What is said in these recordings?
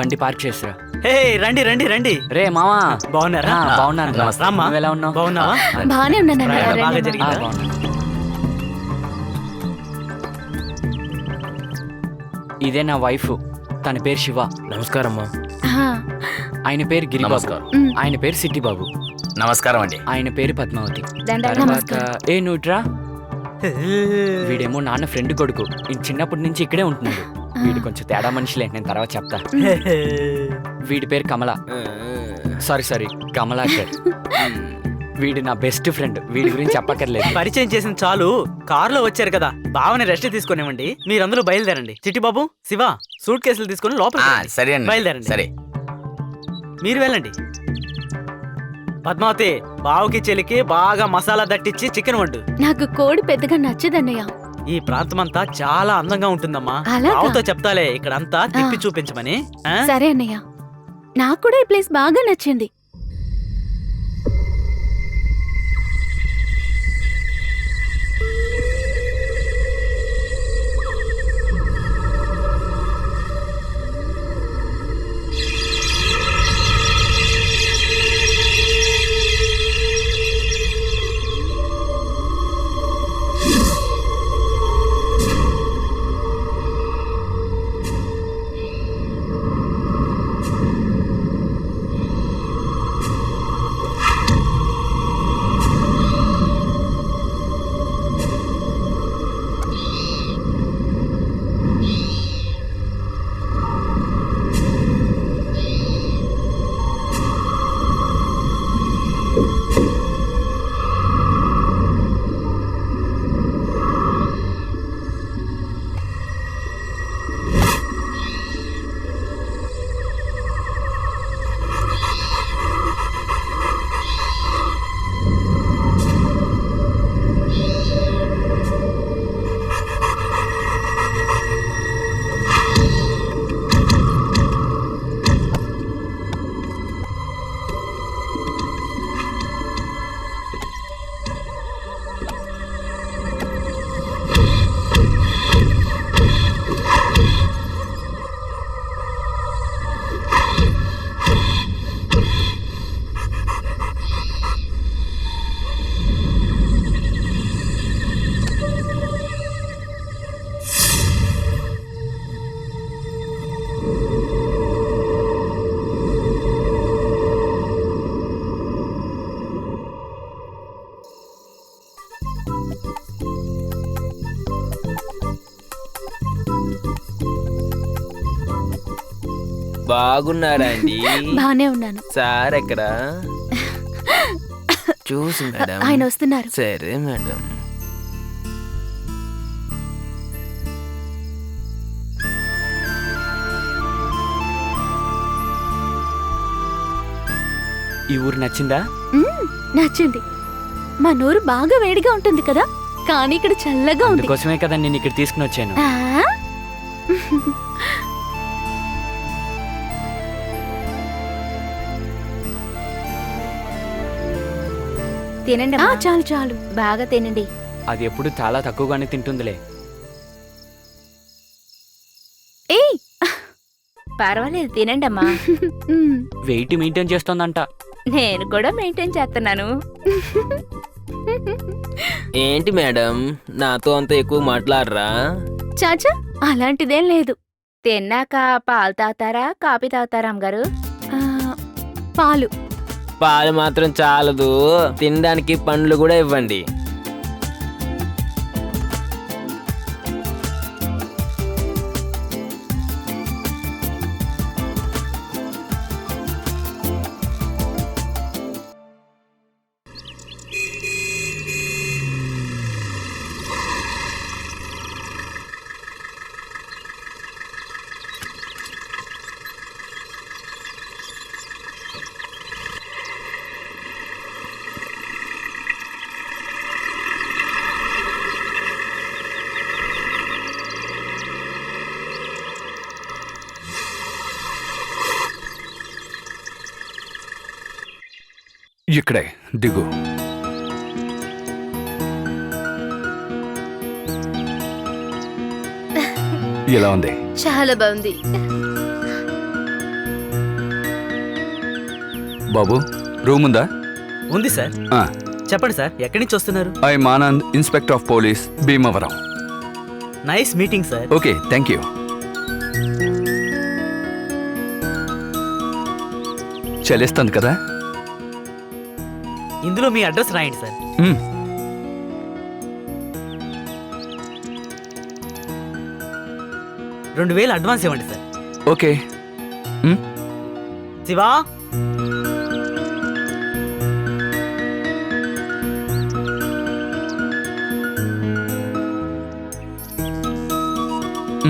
బండి పార్క్ చేసిరా. హే రండి రండి రండి. రే మామా. బాగున్నారా? బాగున్నాను. రామ్మా. నువ్వు ఎలా ఉన్నావు? బాగున్నావా? బానే ఉన్నాను ప్రయాణం బాగా అన్నయ్య. జరిగిందా? బాగున్నాను. ఇదే నా వైఫ్, తన పేరు శివ. నమస్కారం అమ్మా. ఆ, ఆయన పేరు గిరిబాబు. నమస్కారం. ఆయన పేరు సిట్టిబాబు. నమస్కారం అండి. ఆయన పేరు పద్మావతి. దండాలు. తర్వాత నమస్కారం. ఏ నువ్వుట్రా. వీడేమో నాన్న ఫ్రెండ్ కొడుకు. ఈయన చిన్నప్పటి నుంచి ఇక్కడే ఉంటున్నాడు. వీడు కొంచెం తేడా మనిషిలే, నేను తర్వాత చెప్తా. వీడి పేరు కమల. సారీ కమలాకర్. వీడు నా బెస్ట్ ఫ్రెండ్. వీడి గురించి చెప్పక్కర్లేదు. పరిచయం చేసిన చాలు. కారులో వచ్చారు కదా, బావని రెస్ట్ తీసుకునేవ్వండి. మీరు అందులో బయలుదేరండి. చిట్టిబాబు, శివ సూట్ కేసులు తీసుకుని లోపల సరే అండి. బయలుదేరండి. సరే. మీరు వెళ్ళండి. పద్మావతి, బావుకి చెలికి బాగా మసాలా దట్టించి చికెన్ వండు. నాకు కోడి పెద్దగా నచ్చదన్నయ్య. ఈ ప్రాంతమంతా చాలా అందంగా ఉంటుందమ్మా. అలాగా? బావుతో చెప్తాలే ఇక్కడంతా తిప్పి చూపించమని. ఆ? సరే అన్నయ్య, నాకు కూడా ఈ ప్లేస్ బాగా నచ్చింది. బాగున్నారా అండి? బానే ఉన్నాను. సార్ ఎక్కడ? చూసి మేడం. ఆయన వస్తున్నారు. సరే మేడం. ఈ ఊరు నచ్చిందా? నచ్చింది. మా నూరు బాగా వేడిగా ఉంటుంది కదా, కానీ ఇక్కడ చల్లగా ఉంది. అందుకోసమే కదా నేను ఇక్కడ తీసుకుని వచ్చాను. ఆ? తినండి ఆ, చాలు చాలు. బాగా తినండి. అది ఎప్పుడు చాలా తక్కువగానే తింటుందిలే. ఏయ్, పర్వాలేదు తినండి అమ్మా. మ్, వెయిట్ మెయింటైన్ చేస్తోందంట. నేను కూడా మెయింటైన్ చేస్తున్నాను. ఏంటి మేడం, నాతో అంత ఎక్కువ మాట్లాడరా? చాచా అలాంటిదేం లేదు. తిన్నాక పాలు తాగుతారా కాఫీ తాగుతారా అమ్మగారు? ఆ, పాలు. పాలు మాత్రం చాలదు, తినడానికి పండ్లు కూడా ఇవ్వండి. ఇక్కడే దిగు. ఎలా ఉంది? చాలా బాగుంది. బాబు రూమ్ ఉందా? ఉంది సార్. చెప్పండి సార్, ఎక్కడి నుంచి వస్తున్నారు? I Anand, inspector of police, Bhimavaram. Nice meeting sir. Okay, thank you. చలేస్తుంది కదా? ఇందులో మీ అడ్రస్ రాయండి సార్. మ్, 2000 అడ్వాన్స్ ఇవ్వండి సార్. ఓకే. మ్, శివా,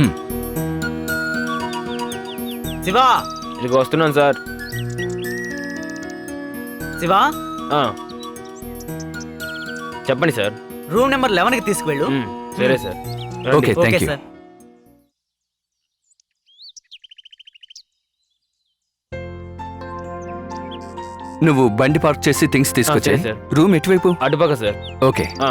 మ్. శివా, ఇదిగో వస్తున్నాను సార్. శివా, ఆ. చెప్పండి సార్. రూమ్ నెంబర్ 11కి తీసుకువెళ్ళు. సరే sir. Okay, okay thank you. Sir. నువ్వు బండి పార్క్ చేసి థింగ్స్ తీసుకొచ్చే. సరే, సార్. రూమ్ ఎటువైపు? అటుపక్క సార్. ఓకే. ఆ.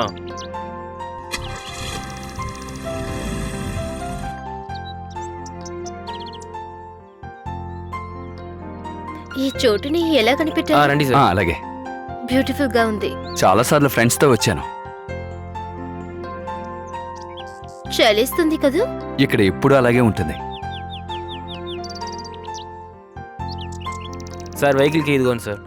ఈ చోటుని ఎలా ఆ, కనిపెట్టారు? రండి ఆ, సార్. అలాగే. బ్యూటిఫుల్ గా ఉంది. చాలాసార్లు ఫ్రెండ్స్తో వచ్చాను. చలిస్తుంది కదూ? ఇక్కడ ఎప్పుడూ అలాగే ఉంటుంది. సార్ వెహికల్కి ఇదిగోండి సార్.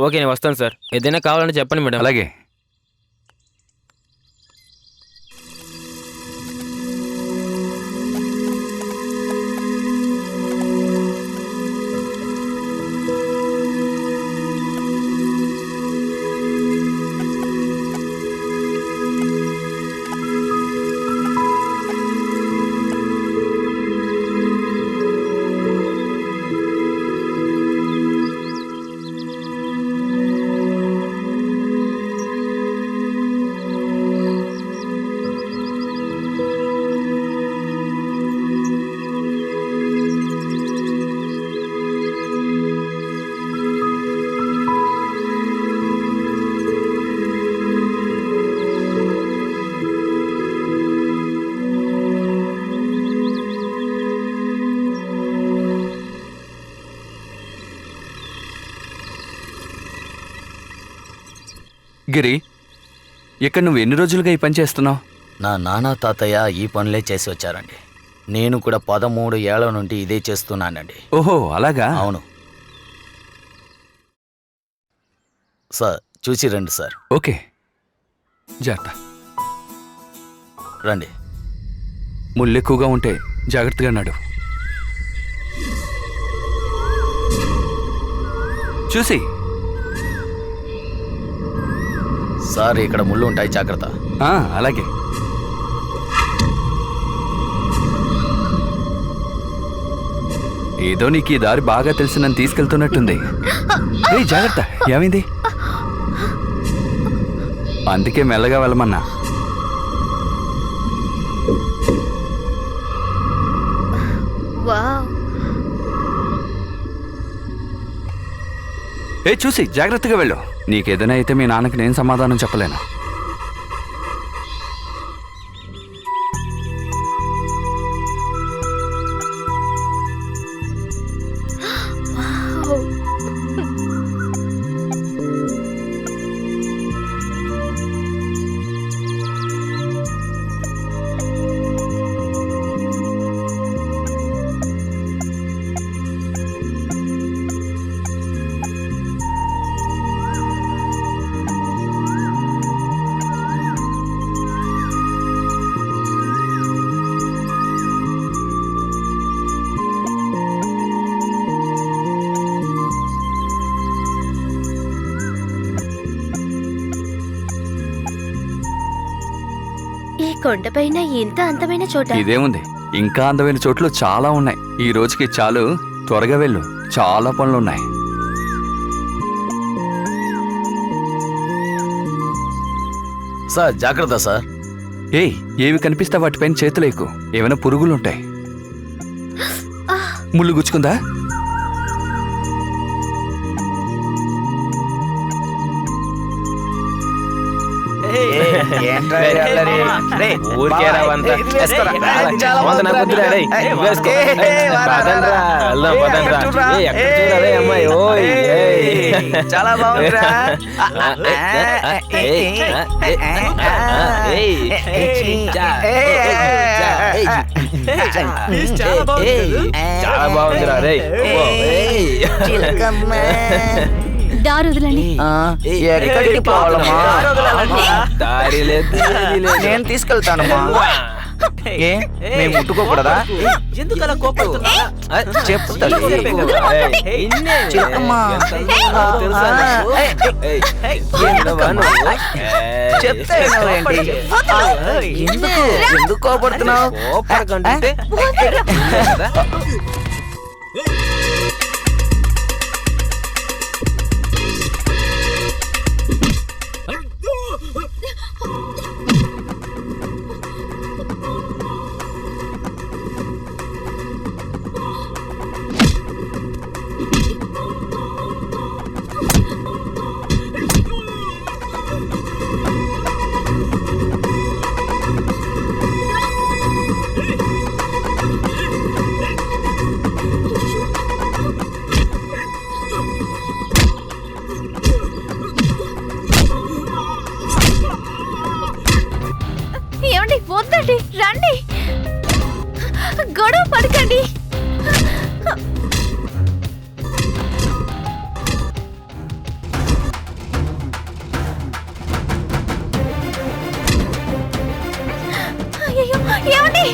ఓకే, నేను వస్తాను సార్. ఏదైనా కావాలంటే చెప్పండి మేడం. అలాగే. గిరి, ఇక్కడ నువ్వు ఎన్ని రోజులుగా ఈ పని చేస్తున్నావు? నా నాన్న తాతయ్య ఈ పనులే చేసి వచ్చారండి. నేను కూడా 13 ఏళ్ల నుండి ఇదే చేస్తున్నానండి. ఓహో, అలాగా? అవును సార్. చూసి రండి సార్. ఓకే, జాగ్రత్త. రండి. ముళ్ళు ఎక్కువగా ఉంటే జాగ్రత్తగా నడు. చూసి. సార్, ఇక్కడ ముళ్ళు ఉంటాయి, జాగ్రత్త. అలాగే. ఏదో నీకు ఈ దారి బాగా తెలిసి నన్ను తీసుకెళ్తున్నట్టుంది. ఏయ్, జాగ్రత్త. ఏమైంది? అందుకే మెల్లగా వెళ్ళమన్నా. వావ్, చూసి జాగ్రత్తగా వెళ్ళు. నీకేదైనా అయితే మీ నాన్నకి నేను సమాధానం చెప్పలేను. వావ్. ఈ కొండపైన ఇంత అందమైన చోట. ఇదేముంది, ఇంకా అందమైన చోట్లు చాలా ఉన్నాయి. ఈ రోజుకి చాలు, త్వరగా వెళ్ళు. చాలా పనులున్నాయి. సార్, జాగ్రత్త సార్. ఏవి కనిపిస్తా వాటిపైన చేతులేకు. ఏమైనా పురుగులుంటాయి. ముళ్ళు గుచ్చుకుందా? ఊరికేరా వంత. వంత నాకు వద్దురా, రేయ్. ఇవి వేసుకో. పదండ్రా, వెళ్దాం, పదండ్రా. ఎక్కడ చూడరా రే అమ్మాయి? ఓయ్, ఏయ్. చాలా బాగుందిరా. చాలా బాగుందిరా రే. దారి వదలండి. ఎక్కడికి పోవాలమ్మా? దారి లేదు, ఏదీ లేదు. నేను తీసుకెళ్తానమ్మా. ఏ మేము ముట్టుకోకూడదా? ఎందుకు అలా కోపడుతున్నా? చెప్పు తల్లి. ఏయ్, ఇన్నే. చిలకమ్మ. ఎంత ఉందో తెలుసా నీకు? ఏయ్, ఏంటవ్వా నువ్వు? చెప్తే వినవేంటి? ఎందుకు కోపడుతున్నావు? కోపడకంటుంటే కదా? ఏమండి వద్దండి, రండి, గొడవ పడకండి. అయ్యో, ఏమండి?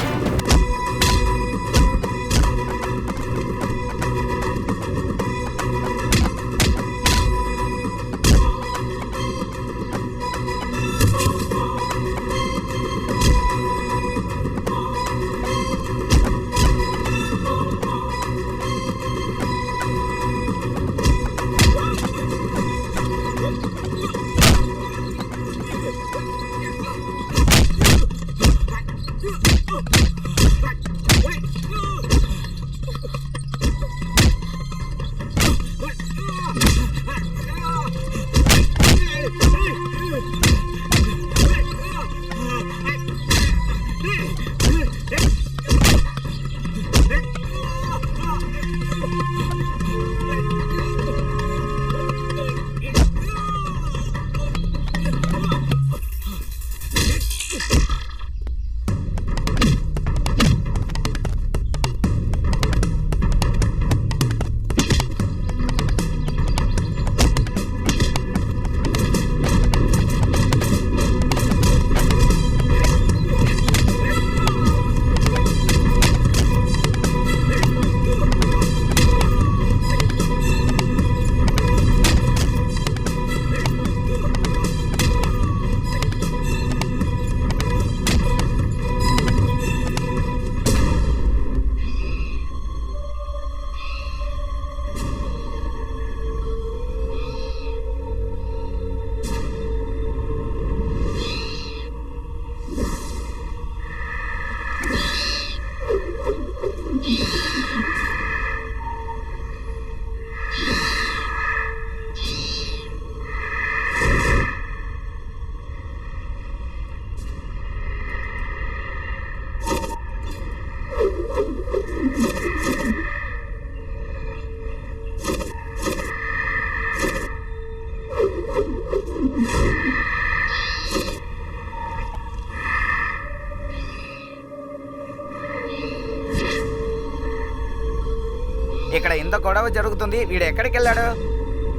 ఇక్కడ ఇంత గొడవ జరుగుతుంది, వీడు ఎక్కడికి వెళ్ళాడు?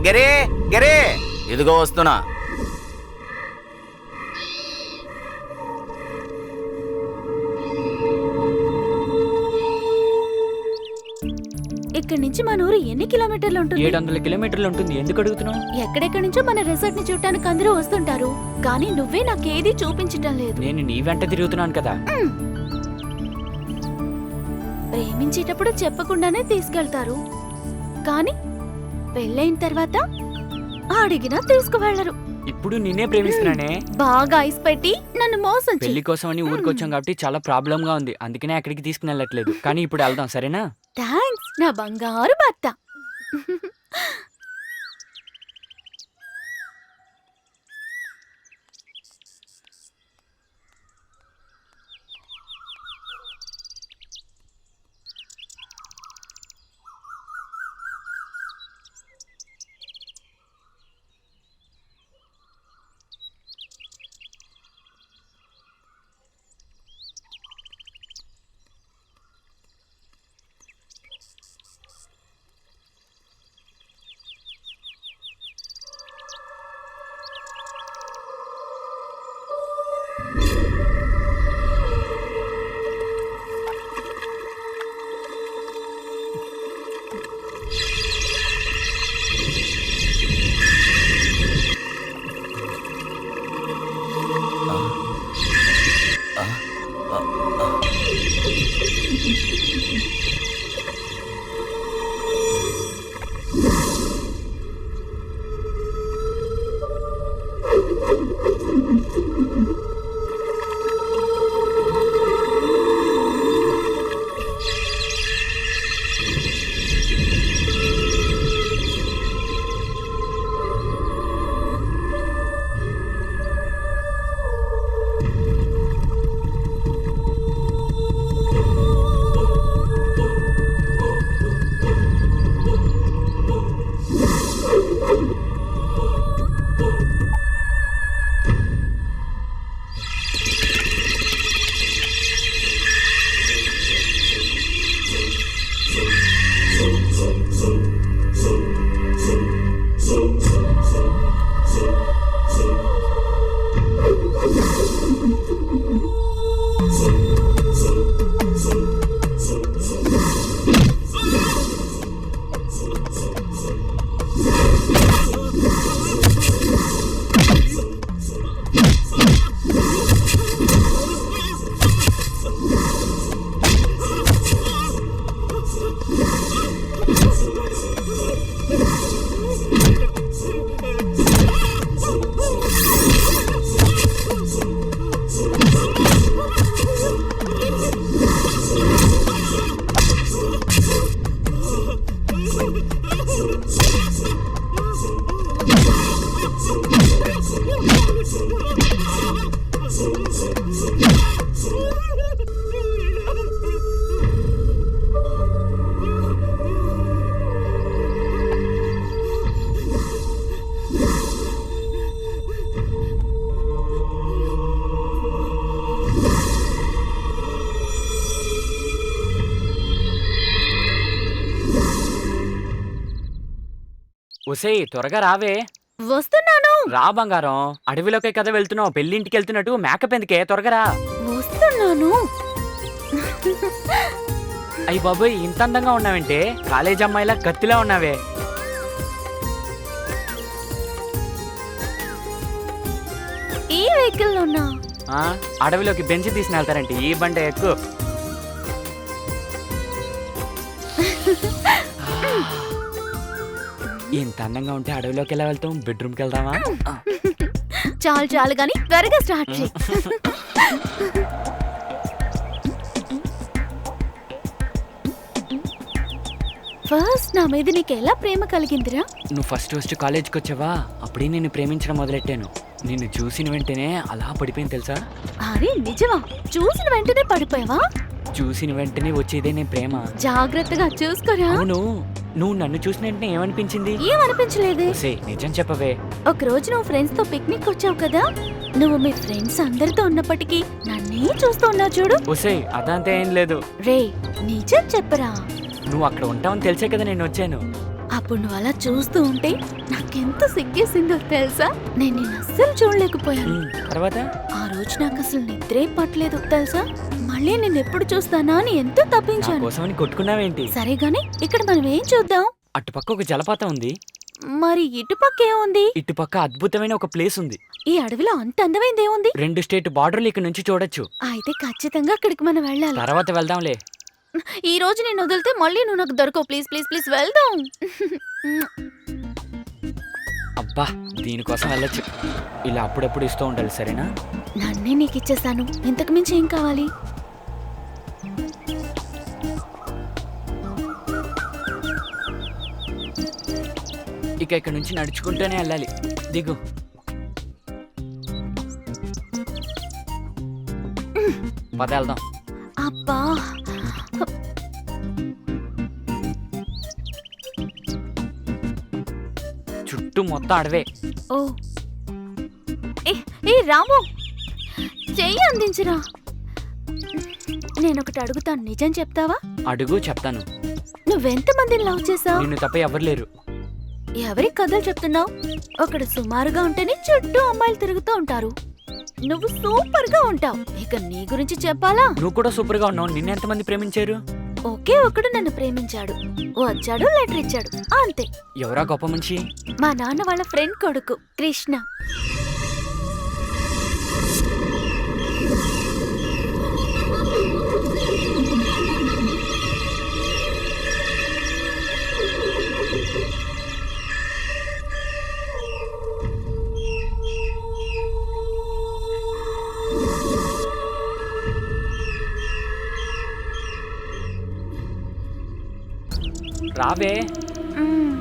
గరే గరే, ఇదిగో వస్తున్నా. ఇక్కడి నుంచి మన ఊరు ఎన్ని కిలోమీటర్లు ఉంటుంది? 700 కిలోమీటర్లు ఉంటుంది. ఎందుకు అడుగుతున్నావు? ఎక్కడెక్కడి నుంచో మన రిసార్ట్ ని చూడటానికి అందరూ వస్తుంటారు, కానీ నువ్వే నాకేది చూపించటం లేదు. నేను నీ వెంట తిరుగుతున్నాను కదా. ప్రేమించేటప్పుడు చెప్పకుండానే తీసుకెళ్తారు, కానీ పెళ్ళైన తర్వాత అడిగినా తీసుకువెళ్లరు. ఇప్పుడు నిన్నే ప్రేమిస్తున్నానే. బాగా ఐస్ పెట్టి నన్ను మోసం చెయ్యి. పెళ్లి కోసం అని ఊరికొచ్చాం కాబట్టి చాలా ప్రాబ్లం గా ఉంది, అందుకనే అక్కడికి తీసుకుని వెళ్ళట్లేదు. కానీ ఇప్పుడు వెళ్దాం, సరేనా? థాంక్స్ నా బంగారు భర్త. ఒసేయ్ త్వరగా రావే. వస్తున్నాను రా బంగారం, అడవిలోకే కదా వెళ్తున్నావు, పెళ్ళింటికి వెళ్తున్నట్టు మేకప్ ఎందుకే, త్వరగా రా. వస్తున్నాను. అయ్యి బాబోయ్, ఇంత అందంగా ఉన్నావంటే కాలేజ్ అమ్మాయిలా కత్తిలా ఉన్నావే. ఈ వెహికల్ ఉన్నా ఆ, అడవిలోకి బెంచి తీసుకుని వెళ్తారంటే ఈ బండి ఎక్కువ. ఇంత అందంగా ఉంటే అడవిలోకి ఎలా వెళ్తాం, బెడ్రూమ్కి వెళ్దామా? చాలు చాలు గాని త్వరగా స్టార్ట్ చేయి. ఫస్ట్ నా మీద నీకు ఎలా ప్రేమ కలిగిందిరా? నువ్వు ఫస్ట్ కాలేజ్కి వచ్చావా, అప్పుడే నిన్ను ప్రేమించడం మొదలెట్టాను. నిన్ను చూసిన వెంటనే అలా పడిపోయింది తెలుసా. అరే నిజమా? చూసిన వెంటనే పడిపోయావా? చూసిన వెంటనే వచ్చేదే నీ ప్రేమ. జాగ్రత్తగా చూసుకోరా. అవును, నువ్వు నన్ను చూసిన వెంటనే ఏమనిపించింది? ఏమనిపించలేదే. ఒసే, నిజం చెప్పవే. ఒక రోజు నువ్వు ఫ్రెండ్స్ తో పిక్నిక్ వచ్చావు కదా, నువ్వు మీ ఫ్రెండ్స్ అందరితో ఉన్నప్పటికీ నన్నే చూస్తూ ఉన్నావు చూడు. ఒసే, అదంతా ఏం లేదు. రే నిజం చెప్పరా. నువ్వు అక్కడ ఉంటావని తెలిసే కదా నేను వచ్చాను. అప్పుడు నువ్వు అలా చూస్తూ ఉంటే నాకెంత సిగ్గేసిందో తెలుసా. నేను నిన్ను అస్సలు చూడలేకపోయాను. తర్వాత ఆ రోజు నాకు అసలు నిద్రే పట్టలేదు తెలుసా. మళ్ళీ నేను ఎప్పుడు చూస్తానా అని ఎంతో నా తప్పించాను. కోసమని కొట్టుకున్నావేంటి? సరే గాని ఇక్కడ మనం ఏం చూద్దాం? అటుపక్క ఒక జలపాతం ఉంది, మరి ఇటుపక్క ఏముంది? ఇటుపక్క అద్భుతమైన ఒక ప్లేస్ ఉంది. ఈ అడవిలో అంత అందమైంది ఏముంది? 2 స్టేట్ బార్డర్లు ఇక్కడ నుంచి చూడొచ్చు. అయితే ఖచ్చితంగా అక్కడికి మనం వెళ్ళాలి. తర్వాత వెళ్దాంలే. ఈ రోజు నేను వదిలితే మళ్ళీ నువ్వు నాకు దొరకవు. ప్లీజ్ ప్లీజ్ ప్లీజ్ వెళ్దాం. అబ్బా, దీనికోసం వెళ్ళొచ్చు. ఇలా అప్పుడప్పుడు ఇస్తూ ఉండాలి, సరేనా? నన్నే నీకు ఇచ్చేసాను, ఇంతకు మించి ఏం కావాలి? ఇక ఇక్కడ నుంచి నడుచుకుంటూనే వెళ్ళాలి. దిగు. పద వెళ్దాం. అబ్బా చుట్టూ మొత్తం అడవే. ఓ ఏ రాము, చెయ్యి అందించురా. నేనొకటి అడుగుతాను, నిజం చెప్తావా? అడుగు, చెప్తాను. నువ్వెంత మందిని లవ్ చేసావు? నిన్ను తప్ప ఎవరు లేరు. ఎవరి కథలు చెప్తున్నావు? ఒకడు సుమారుగా ఉంటేనే చుట్టూ అమ్మాయిలు తిరుగుతూ ఉంటారు. నువ్వు సూపర్ గా ఉంటావు. ఇక నీ గురించి చెప్పాలా? నువ్వు కూడా సూపర్ గా ఉన్నావు. నిన్ను ఎంతమంది ప్రేమించారు? ఒకే ఒకడు నన్ను ప్రేమించాడు. వచ్చాడు, లెటర్ ఇచ్చాడు, అంతే. ఎవరా గొప్ప మనిషి? మా నాన్న వాళ్ళ ఫ్రెండ్ కొడుకు కృష్ణ. రావే, మ్మ్.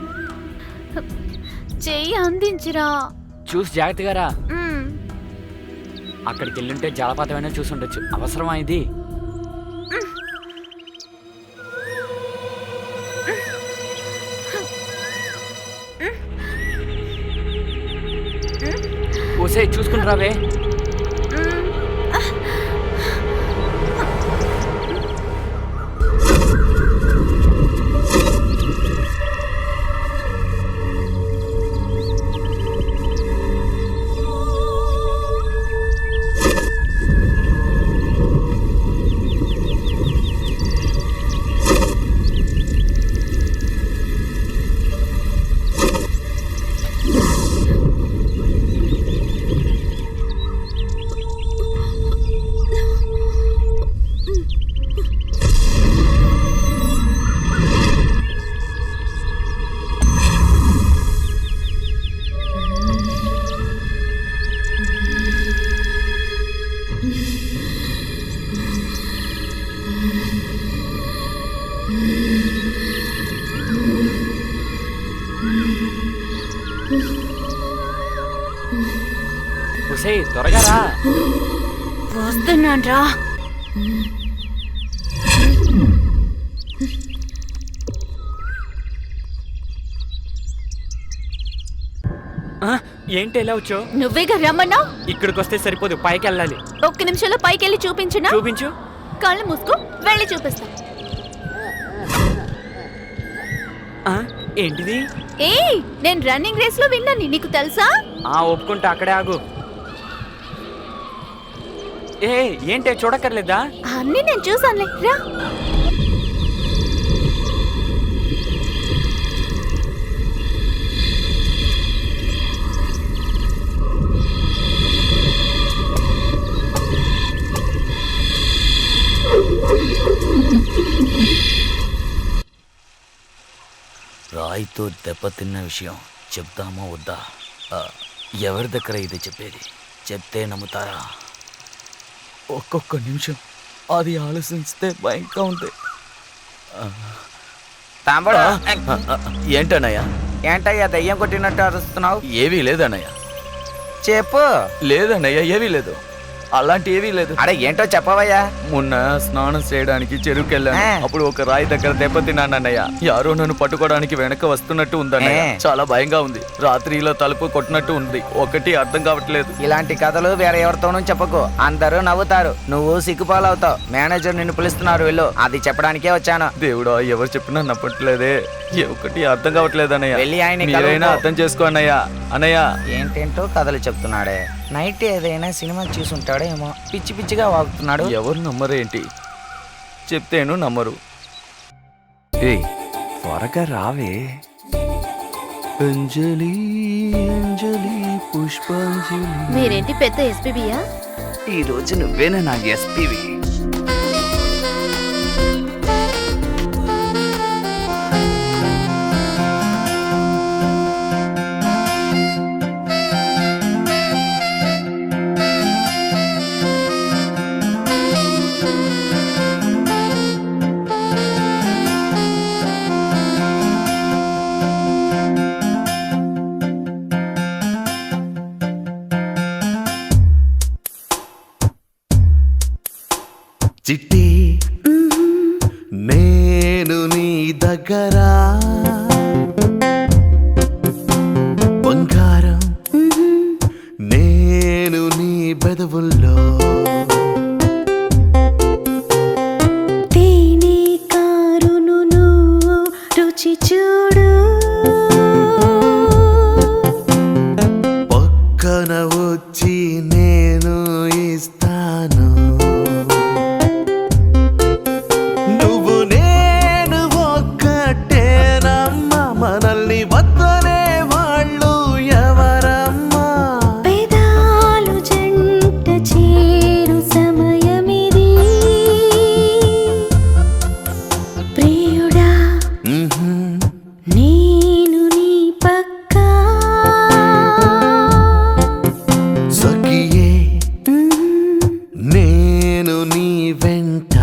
చెయ్యి అందించిరా. చూసి జాగ్రత్తగా రా. మ్మ్. అక్కడికి వెళ్ళుంటే జలపాతమైనా చూసి ఉండొచ్చు. అవసరమా ఇది? ఓసే, చూసుకుని రావే. ఒసే, త్వరగా రా. వస్తున్నాను రా. ఆ, ఏంటి ఎలా వచ్చావు? నువ్వేగా రమ్మన్నా. ఇక్కడికి వస్తే సరిపోదు, పైకి వెళ్ళాలి. ఒక్క నిమిషంలో పైకెళ్ళి చూపించునా? చూపించు. కళ్ళు మూసుకో, వెళ్ళి చూపిస్తా. ఆ, ఏంటిది? ఏయ్ నేను రన్నింగ్ రేస్ లో విన్నాను, నీకు తెలుసా? ఒప్పుకుంటా, అక్కడే ఆగు. ఏంటే చూడక్కర్లేదా? అన్నీ నేను చూసానులే, రా. రాయితో దెబ్బతిన్న విషయం చెప్దామా వద్దా? ఎవరి దగ్గర ఇది చెప్పేది? చెప్తే నమ్ముతారా? ఒక్కొక్క నిమిషం అది ఆలోచిస్తే భయంగా ఉంది. తమ్ముడు, ఏంటన్నయ్య? ఏంటయ్యా దయ్యం కొట్టినట్టు అరుస్తున్నావు? ఏవీ లేదన్నయ్య. చెప్పు. లేదన్నయ్య, ఏవీ లేదు, అలాంటి ఏవీ లేదు. అరే ఏంటో చెప్పవయ్యా. మొన్న స్నానం చేయడానికి చెరువుకి వెళ్ళాను. అప్పుడు ఒక రాయి దగ్గర దెబ్బతిన్నానన్నయ్య. యారో నన్ను పట్టుకోవడానికి వెనక వస్తున్నట్టు ఉందన్నయ్య. చాలా భయంగా ఉంది. రాత్రి ఇలా తలుపు కొట్టినట్టు ఉంది. ఒకటి అర్థం కావట్లేదు. ఇలాంటి కథలు వేరే ఎవరితోనూ చెప్పకు, అందరూ నవ్వుతారు. నువ్వు సిగ్గుపాలవుతావు. మేనేజర్ నిన్ను పిలుస్తున్నారు, వెళ్ళు. అది చెప్పడానికే వచ్చాను. దేవుడా, ఎవరు చెప్పినా నప్పట్లేదే. ఒకటి అర్థం కావట్లేదు అన్నయ్య. వెళ్ళి ఆయన అర్థం చేసుకో అన్నయ్య. అన్నయ్య ఏంటేంటో కథలు చెప్తున్నాడే. నైట్ ఏదైనా సినిమా చూసుంటాడో ఏమో, పిచ్చి పిచ్చిగా వాగుతున్నాడు. ఎవరు నమ్మరేంటి? చెప్తేను నమ్మరు. ఏయ్, త్వరగా రావే. అంజలి అంజలి పుష్పాంజలి. మీరేంటి పెద్ద ఎస్పీబీయా? ఈ రోజు నువ్వేనా నా ఎస్పీవి? చిట్టి నేను నీ దగ్గర బంగారం నేను నీ బెదవుల్లో తేనె కారును నువ్వు రుచి చూడు, పక్కన వచ్చి నేను ఇస్తాను. మనల్ని వద్దనే వాళ్ళు ఎవరమ్మా? పెదాలు జంట చేరు సమయమిది ప్రియుడా, నేను నీ పక్కా సఖియే, నేను నీ వెంట.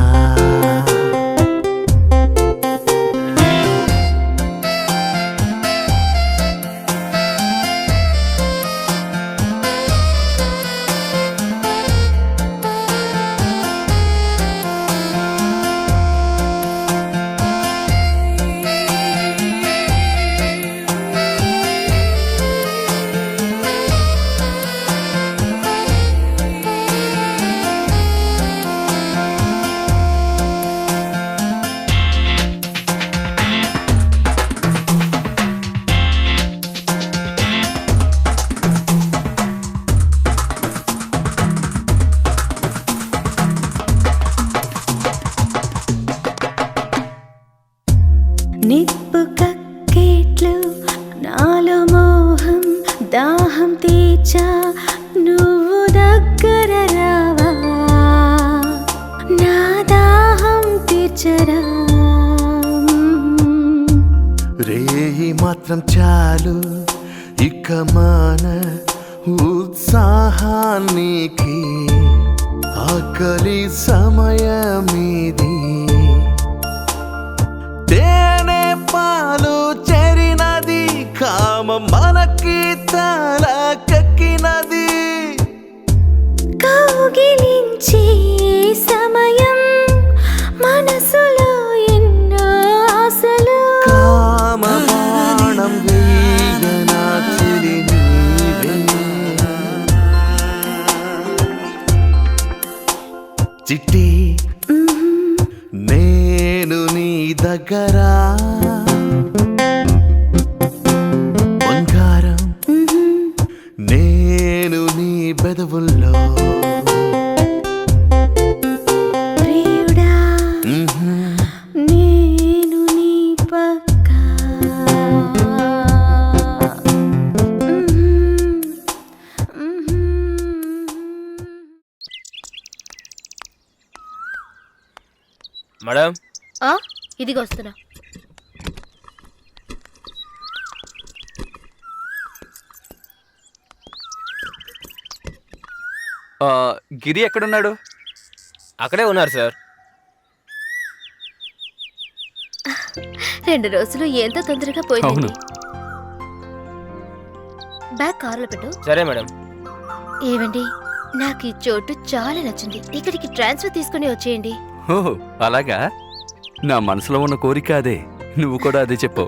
నిప్పు కక్కేట్లు నాలో మోహం దాహం తీర్చా, నువ్వు దగ్గర రావా, నా దాహం తీర్చరా. రేయి మాత్రం చాలు, ఇక మన ఉత్సాహానికి ఆకలి సమయమిది. తేనె పాలు చెరినది, కామం మనకి తలకెక్కినది. కౌగిలించే సమయం మనసులో ఎన్నో ఆశలు. కామబాణం వేయనా చిలి నీవే. చిట్టి నేను నీ దగ్గర మేడం ఇదిగో వస్తున్నా. గిరి ఎక్కడున్నాడు? అక్కడే ఉన్నారు సార్. 2 రోజులు ఎంత తొందరగా పోయింది. అవును. బ్యాగ్ కారులో పెట్టు. సరే మేడం. ఏవండి, నాకు ఈ చోటు చాలా నచ్చింది. ఇక్కడికి ట్రాన్స్ఫర్ తీసుకుని వచ్చేయండి. ఓహో అలాగా? నా మనసులో ఉన్న కోరిక అదే. నువ్వు కూడా అదే చెప్పు.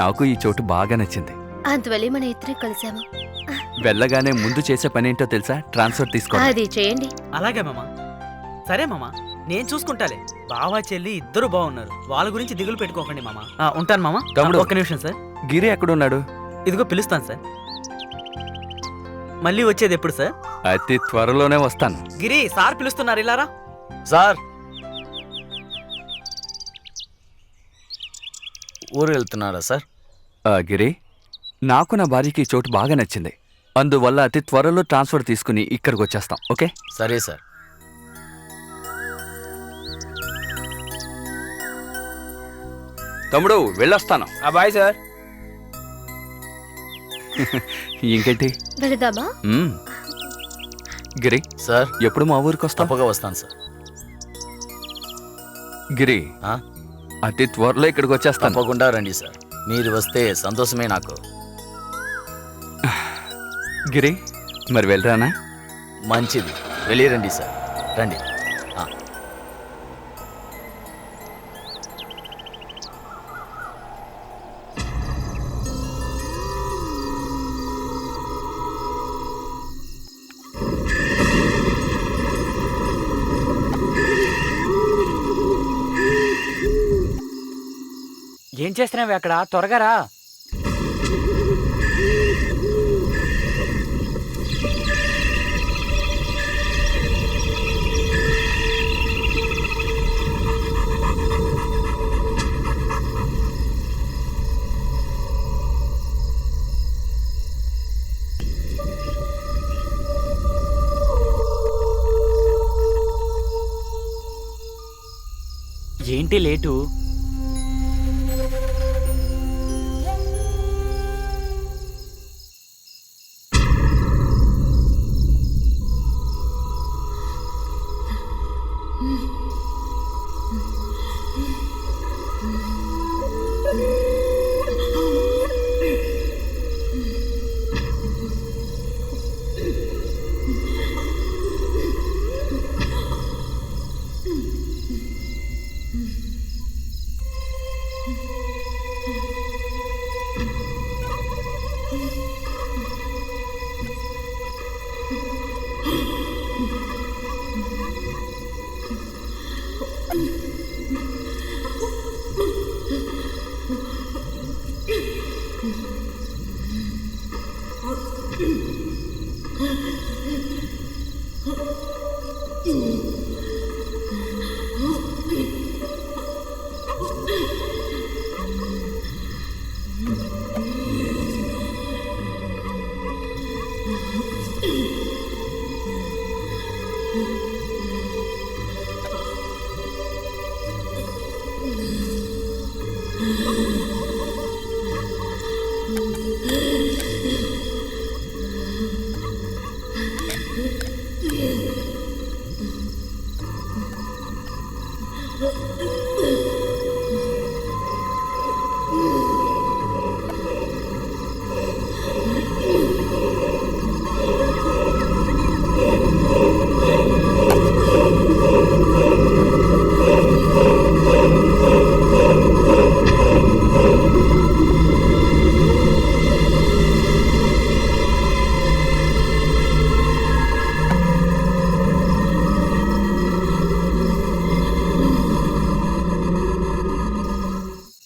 నాకు ఈ చోటు బాగా నచ్చింది. అందువల్లే మన ఇద్దరం కలిసాము. వెళ్ళగానే ముందు చేసే పనేంటో తెలుసా? ట్రాన్స్ఫర్ తీసుకో. అది చేయండి. అలాగే మామ. సరే మామ, నేను చూసుకుంటాలే. బావా చెల్లి ఇద్దరు బాగున్నారు. వాళ్ళ గురించి దిగులు పెట్టుకోకండి మామ. ఉంటాను మామ. తమ్ముడు. ఒక్క నిమిషం సార్. గిరి ఎక్కడున్నాడు? ఇదిగో పిలుస్తాను సార్. మళ్ళీ వచ్చేది ఎప్పుడు సార్? అతి త్వరలోనే వస్తాను. గిరి సార్ పిలుస్తున్నారు, ఇలారా. సార్ ఊరు వెళ్తున్నారా సార్? గిరి, నాకు నా భార్యకి ఈ చోటు బాగా నచ్చింది. అందువల్ల అతి త్వరలో ట్రాన్స్ఫర్ తీసుకుని ఇక్కడికి వచ్చేస్తాం. ఓకే? సరే సార్. తమ్ముడు వెళ్ళొస్తాను. Bye sir. ఇంకేంటి? వెళదామా? గిరి సార్ ఎప్పుడు మా ఊరికి వస్తావు? తప్పగా వస్తాను సార్. గిరి ఆ? అతి త్వరలో ఇక్కడికి వచ్చేస్తాను. తప్పకుండా రండి సార్. మీరు వస్తే సంతోషమే నాకు. గిరి మరి వెళ్ళరానా? మంచిది, వెళ్ళిరండి సార్. రండి. ఏం చేస్తున్నావు అక్కడ? త్వరగా రా. ఏంటి లేటు?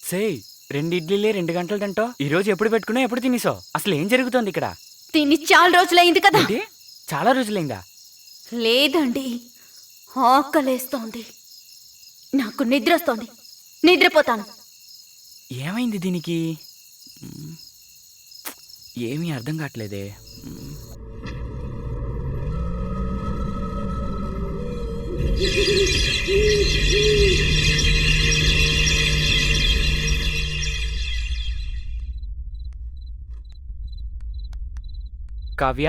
సేయ్, 2 ఇడ్లీలే 2 గంటలు తింటావు. ఈ రోజు ఎప్పుడు పెట్టుకున్నా ఎప్పుడు తినేసావు? అసలు ఏం జరుగుతోంది ఇక్కడ? తిని చాలా రోజులైంది కదా. ఏంటి? చాలా రోజులైందా? లేదండి, ఆకలేస్తోంది. నాకు నిద్ర వస్తోంది. నిద్రపోతాను. ఏమైంది దీనికి? ఏమీ అర్థం కావట్లేదే. కావ్య,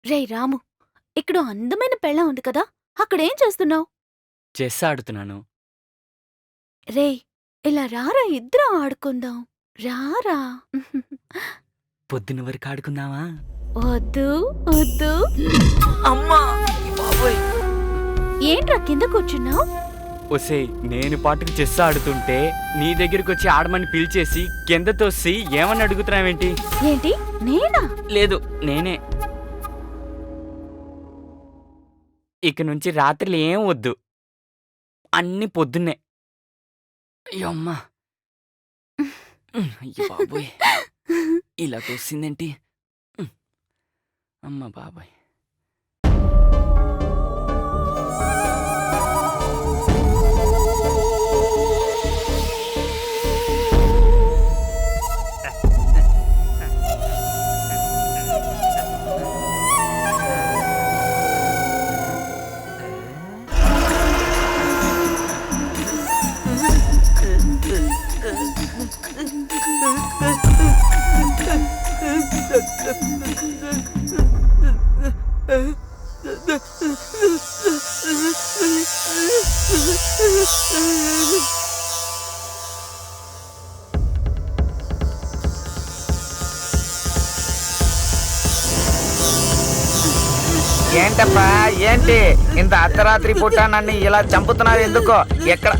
రేయ్ రాము, ఇక్కడ అందమైన పెళ్ళ ఉంది కదా, అక్కడేం చేస్తున్నావు? చెస్ ఆడుతున్నాను. రేయ్, ఇలా రారా, ఇద్దరం ఆడుకుందాం. రారా. పొద్దున వరకు ఆడుకుందామా? వద్దు వద్దు. అమ్మా బాబోయ్. ఏంట్రా కింద కూర్చున్నావు? ఒసే, నేను పాటుకు చెస్ ఆడుతుంటే నీ దగ్గరికి వచ్చి ఆడమని పిలిచేసి కింద తోసి ఏమని అడుగుతున్నావేంటి? ఏంటి, నేనా? లేదు, నేనే. ఇక నుంచి రాత్రులు ఏం వద్దు, అన్ని పొద్దున్నే. అయ్యో అమ్మా, అయ్యో బాబోయ్, ఇలా తోసిందేంటి? అమ్మ బాబాయ్. ఏంటప్పా, ఏంటి ఇంత అర్ధరాత్రి పూట నన్ను ఇలా చంపుతున్నారు? ఎందుకో? ఎక్కడ?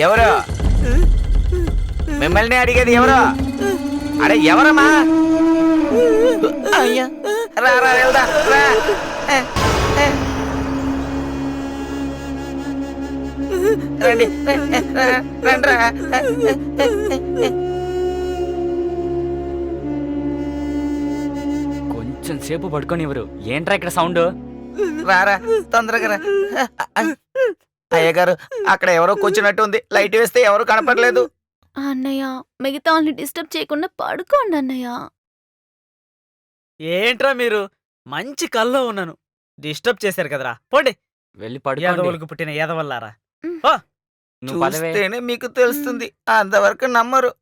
ఎవరు? మిమ్మల్ని అడిగేది ఎవరు? అరే ఎవరమ్మా? అయ్యా, రా రా, వెళ్దా రా. రండి రండి రా. కొంచెం సేపు పడుకొని ఎవరు? ఏంట్రా ఇక్కడ సౌండ్? రారా, తొందరగా రా. అయ్యగారు, అక్కడ ఎవరో కూర్చున్నట్టు ఉంది. లైట్ వేస్తే ఎవరు కనపడలేదు. అన్నయ్య, మిగతా వాళ్ళని డిస్టర్బ్ చేయకుండా పడుకోండి అన్నయ్య. ఏంట్రా మీరు? మంచి కల్లో ఉన్నాను, డిస్టర్బ్ చేశారు కదరా. పోండి, వెళ్ళి పడుకోండి. యాదవులకు పుట్టిన యాదవల్లారా. నువ్వు పదవే. చూస్తేనే మీకు తెలుస్తుంది, అంతవరకు నమ్మరు.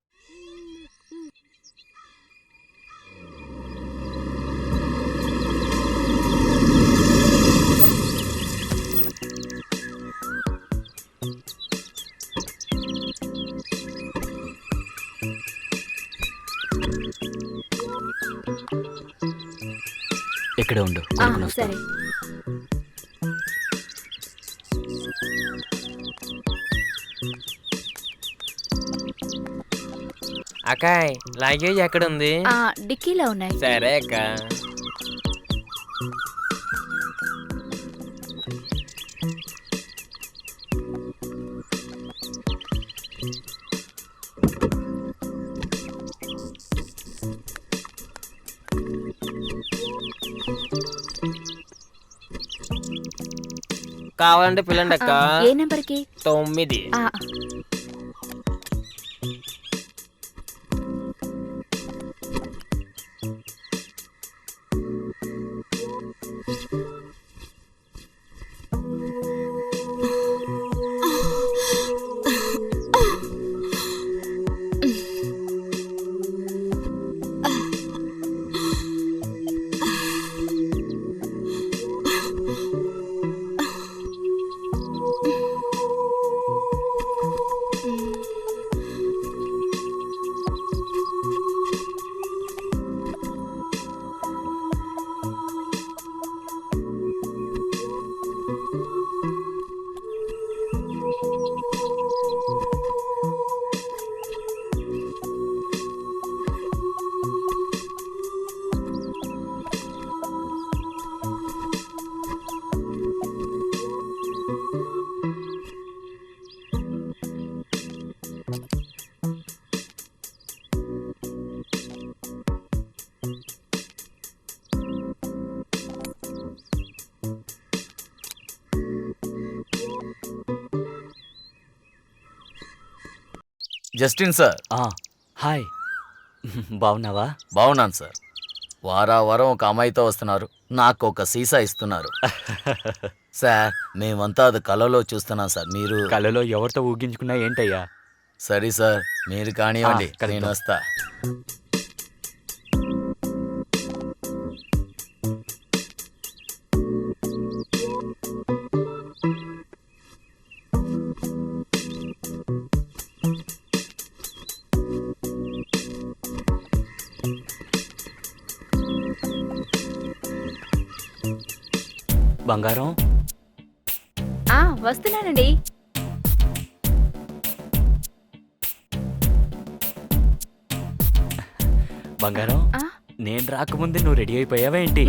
ఇక్కడే ఉండు, ఆ, కొడుకుని వస్తా. సరే. అక్కాయ్, లాగేజ్ ఎక్కడుంది? డిక్కీలో ఉన్నాయి. సరే అక్క. కావాలంటే పిల్లండి అక్క. ఏ నెంబర్కి? 9. Justin sir. హాయ్. బాగున్నావా? బాగున్నాను సార్. వారం ఒక అమ్మాయితో వస్తున్నారు, నాకు ఒక సీసా ఇస్తున్నారు. సార్ మేమంతా అది కలలో చూస్తున్నాం సార్. మీరు కళ్ళలో ఎవరితో ఊగించుకున్నా ఏంటయ్యా? సరే సార్, మీరు కానివ్వండి, కలుద్దాం. నేను వస్తా. బంగారం, వస్తున్నానండి. బంగారం, ఆ? నేను రాకముందే నువ్వు రెడీ అయిపోయావా ఏంటి?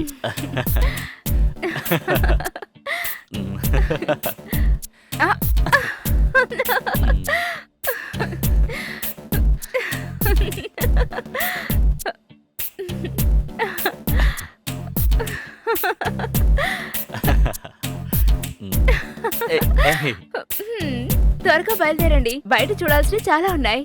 ఆ. త్వరగా బయలుదేరండి, బయట చూడాల్సినవి చాలా ఉన్నాయి.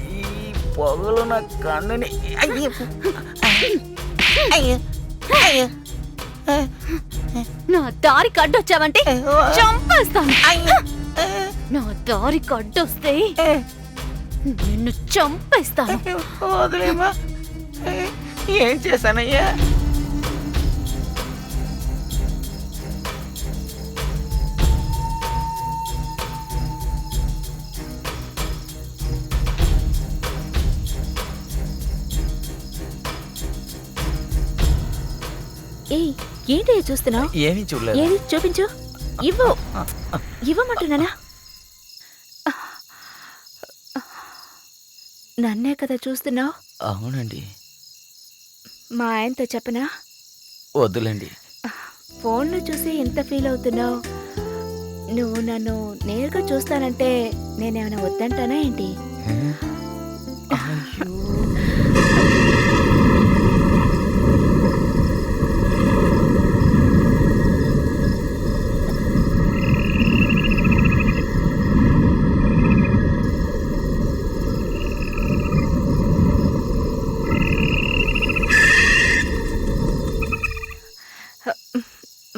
ఈ పొగలు నా కన్నుని నా దారికి అడ్డొచ్చావంటే చంపేస్తాను. నా దారికి అడ్డొస్తే నిన్ను చంపేస్తాను. వదిలేమా, ఏం చేశానయ్యా? ఏయ్, ఏంటి చూస్తున్నావు? ఏమీ చూడలేదు. ఏది చూపించు. ఇవ్వమంటున్నానా? నన్నే కదా చూస్తున్నావు? అవునండి. మా ఆయనతో చెప్పనా? వద్దులేండి. ఫోన్లో చూసి ఎంత ఫీల్ అవుతున్నావు? నువ్వు నన్ను నేరుగా చూస్తానంటే నేనేమైనా వద్దంటానా ఏంటి?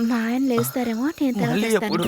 మా ఆయన లేస్తారేమో, నేను తర్వాత మళ్ళీ వస్తాను. ఎప్పుడు?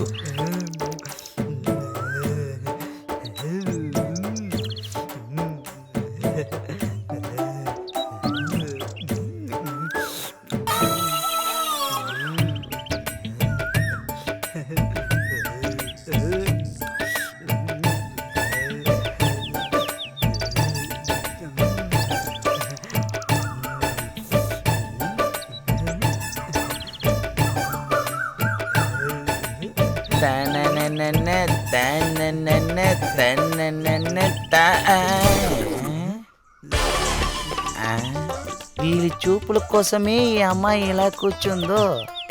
వీళ్ళ చూపుల కోసమే ఈ అమ్మాయి ఇలా కూర్చుందో.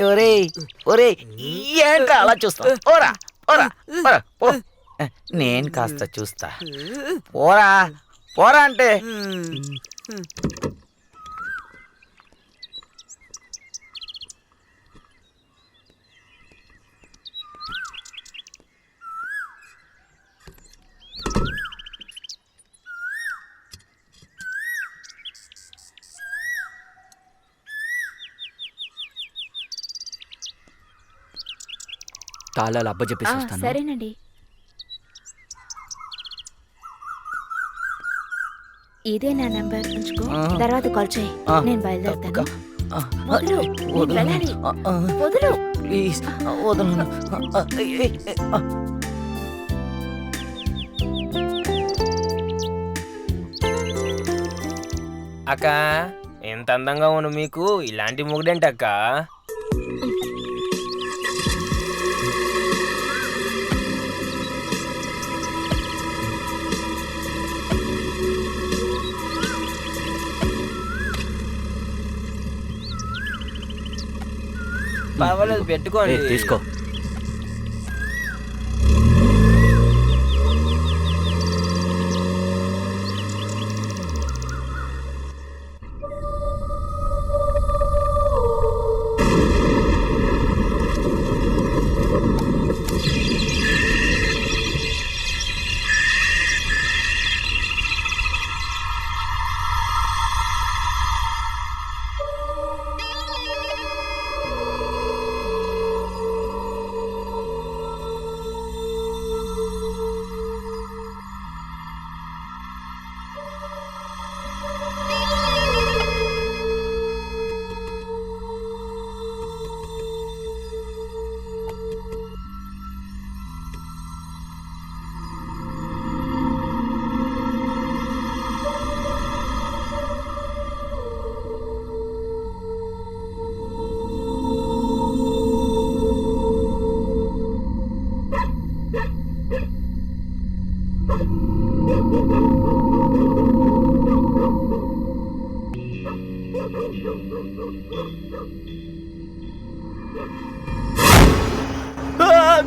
ఒరేయ్ ఒరేయ్, ఏంట్రా అలా చూస్తా? ఓరా ఓరా ఓరా పో. నేను కాస్త చూస్తా. పోరా పోరా అంటే. తాళాలు అబ్బ చెప్పేసి వస్తాను. సరేనండి. ఇదే నా నంబర్, ఉంచుకో. తర్వాత కాల్ చేయి, నేను బయలుదేరుతాను. వదులు, నేను వెళ్ళాలి. వదులు. ప్లీజ్ వదలను. అక్క, ఎంత అందంగా ఉన్న మీకు ఇలాంటి మొగుడేంటి అక్క? పర్వాలేదు, పెట్టుకోండి. తీసుకో.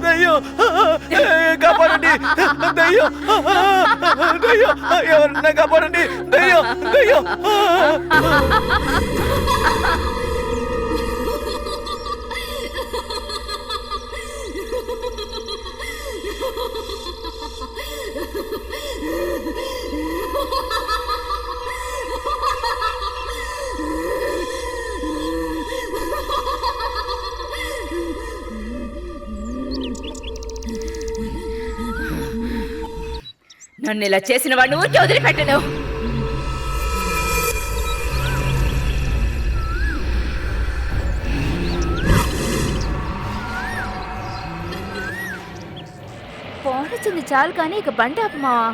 దయ్యం కాపాడండి, దయ్యం దయ్యం, ఎవరన్నా కాపాడండి, దయ్యం దయ్యం. నన్ను ఇలా చేసిన వాడిని ఊరికే వదిలిపెట్టను. ఫోన్ వచ్చింది చాలు కానీ ఇక బండి ఆపమావా.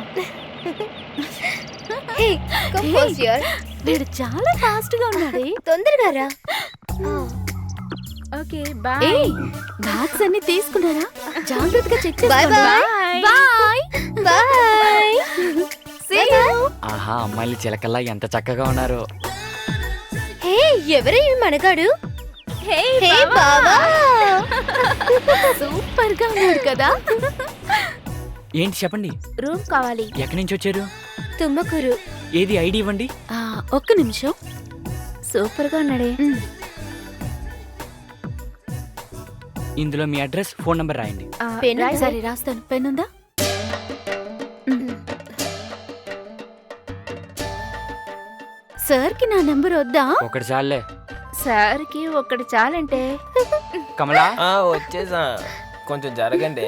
వీడు చాలా ఫాస్ట్ గా ఉన్నాడే. తొందరగా రా. Okay bye. బ్యాగ్స్ అన్ని తీసుకున్నారా? జాగ్రత్తగా చెక్ చేసుకోండి. Bye bye. ఆహా, అమ్మాయిలు చిలకల్లా ఎంత చక్కగా ఉన్నారు. హే, ఎవరే ఈ మనగాడు? హే బావా, సూపర్ గా ఉన్నాడు కదా. ఏంటి చెప్పండి, రూమ్ కావాలి. ఎక్కడి నుంచి వచ్చారు? తుమ్మకూరు. ఏది ఐడి ఇవ్వండి. ఒక్క నిమిషం. సూపర్ గా ఉన్నాడే. ఇందులో మీ అడ్రస్, ఫోన్ నంబర్ రాయండి. సరే రాస్తాను. పెన్ ఉందా? సార్ కి నా నెంబర్ వద్దా? ఒకటి చాలే. సార్ కి ఒక్కటి చాలంటే. కమలా, వచ్చేసా, కొంచెం జరగండి.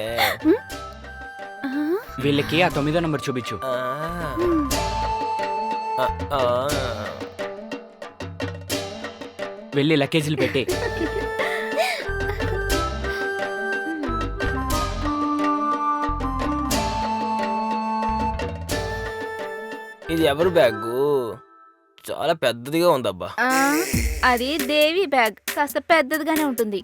వీళ్ళకి ఆ 9వ నంబర్ చూపించు. వెళ్ళి లగేజీలు పెట్టి. ఇది ఎవరు బ్యాగు? చాలా పెద్దదిగా ఉందబ్బా. అది దేవి బ్యాగ్, కాస్త పెద్దదిగానే ఉంటుంది.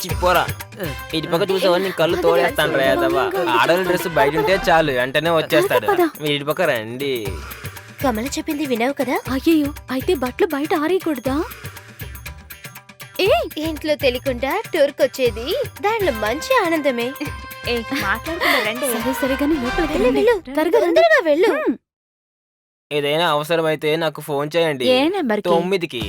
చిప్పోరా, ఇటు పక్క చూసావా, నీ కళ్ళు తోడేస్తాను రా యాదవ్వ. ఆడల డ్రెస్ బయట ఉంటే చాలు, వెంటనే వచ్చేస్తాడు. మీరు ఇటు పక్క రండి. కమల చెప్పింది వినావు కదా? అయ్యో, అయితే బట్టలు బయట ఆరేయకూడదా? ఇంట్లో తెలియకుండా టూర్కి వచ్చేది దాంట్లో మంచి ఆనందమే. సరే సరే కానీ లోపలికి వెళ్ళు, రండి. వెళ్ళు. త్వరగా రండి. తొందరగా వెళ్ళు. ఏదైనా అవసరమైతే నాకు ఫోన్ చేయండి. ఏ నెంబర్కి? 9కి.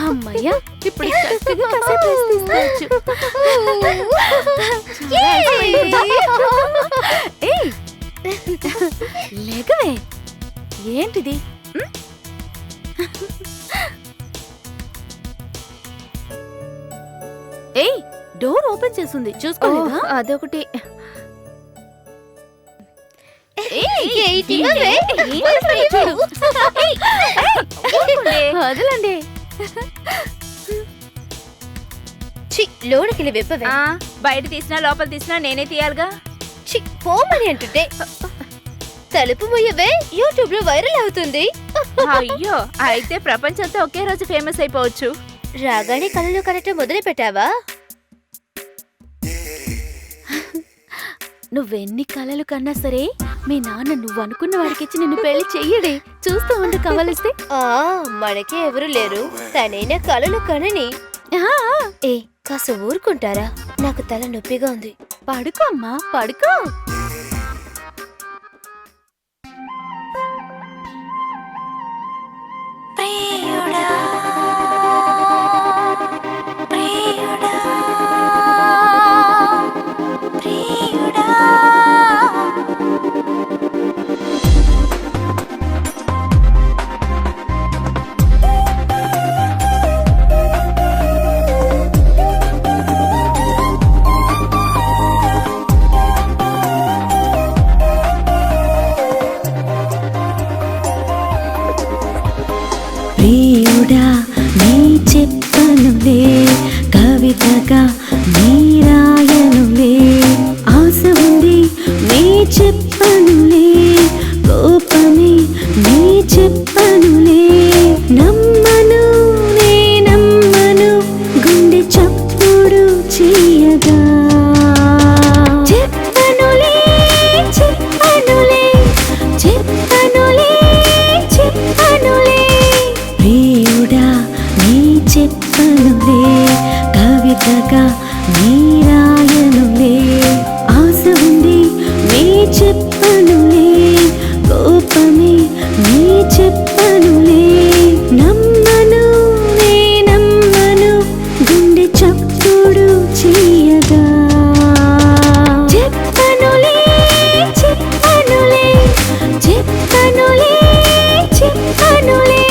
అమ్మయ్యా, ఇప్పుడు చక్కగా కాసేపు రెస్ట్ తీసుకోవచ్చు. ఏయ్, లేకవే. ఏంటిది? ఏయ్, డోర్ ఓపెన్ చేస్తుంది, చూసుకోలేదా? అదొకటి. వదలండి. లోనికి వెప్పవే. బయట తీసినా లోపల తీసినా నేనే తీయాలిగా. పోమని అంటుంటే తలుపు ముయ్యవే, యూట్యూబ్ లో వైరల్ అవుతుంది. అయ్యో, అయితే ప్రపంచంతో ఒకే రోజు ఫేమస్ అయిపోవచ్చు. రాగానే కళ్ళలో కనటం మొదలు పెట్టావా? నువ్వెన్ని కలలు కన్నా సరే మీ నాన్న నువ్వు అనుకున్న వాడికిచ్చి నిన్ను పెళ్లి చెయ్యడే. చూస్తూ ఉండి కవలిస్తే. మనకే ఎవరు లేరు, తనైనా కలలు కనని. ఏ కాస్త ఊరుకుంటారా? నాకు తల నొప్పిగా ఉంది. పడుకో అమ్మా, పడుకో. ప్రియుడా నీ చెప్పనులే, కవితగా నీ రాయనులే, ఆశ ఉంది నీ చెప్పనులే, కోపమే నీ చెప్పనులే, నమ్మను నే నమ్మను, గుండె చప్పుడు చేయగా చెప్పనులే చెప్పనులే చెప్పనులే చెప్పనులే, ప్రియుడా నీ చెప్పనులే, కవితగా నీ రాయనులే, ఆశ ఉంది నీ చెప్పనులే, కోపమే నీ చెప్పనులే, నమ్మను నే నమ్మను, గుండె చప్పుడు చేయగా చెప్పనులే చెప్పనులే చెప్పనులే చెప్పనులే.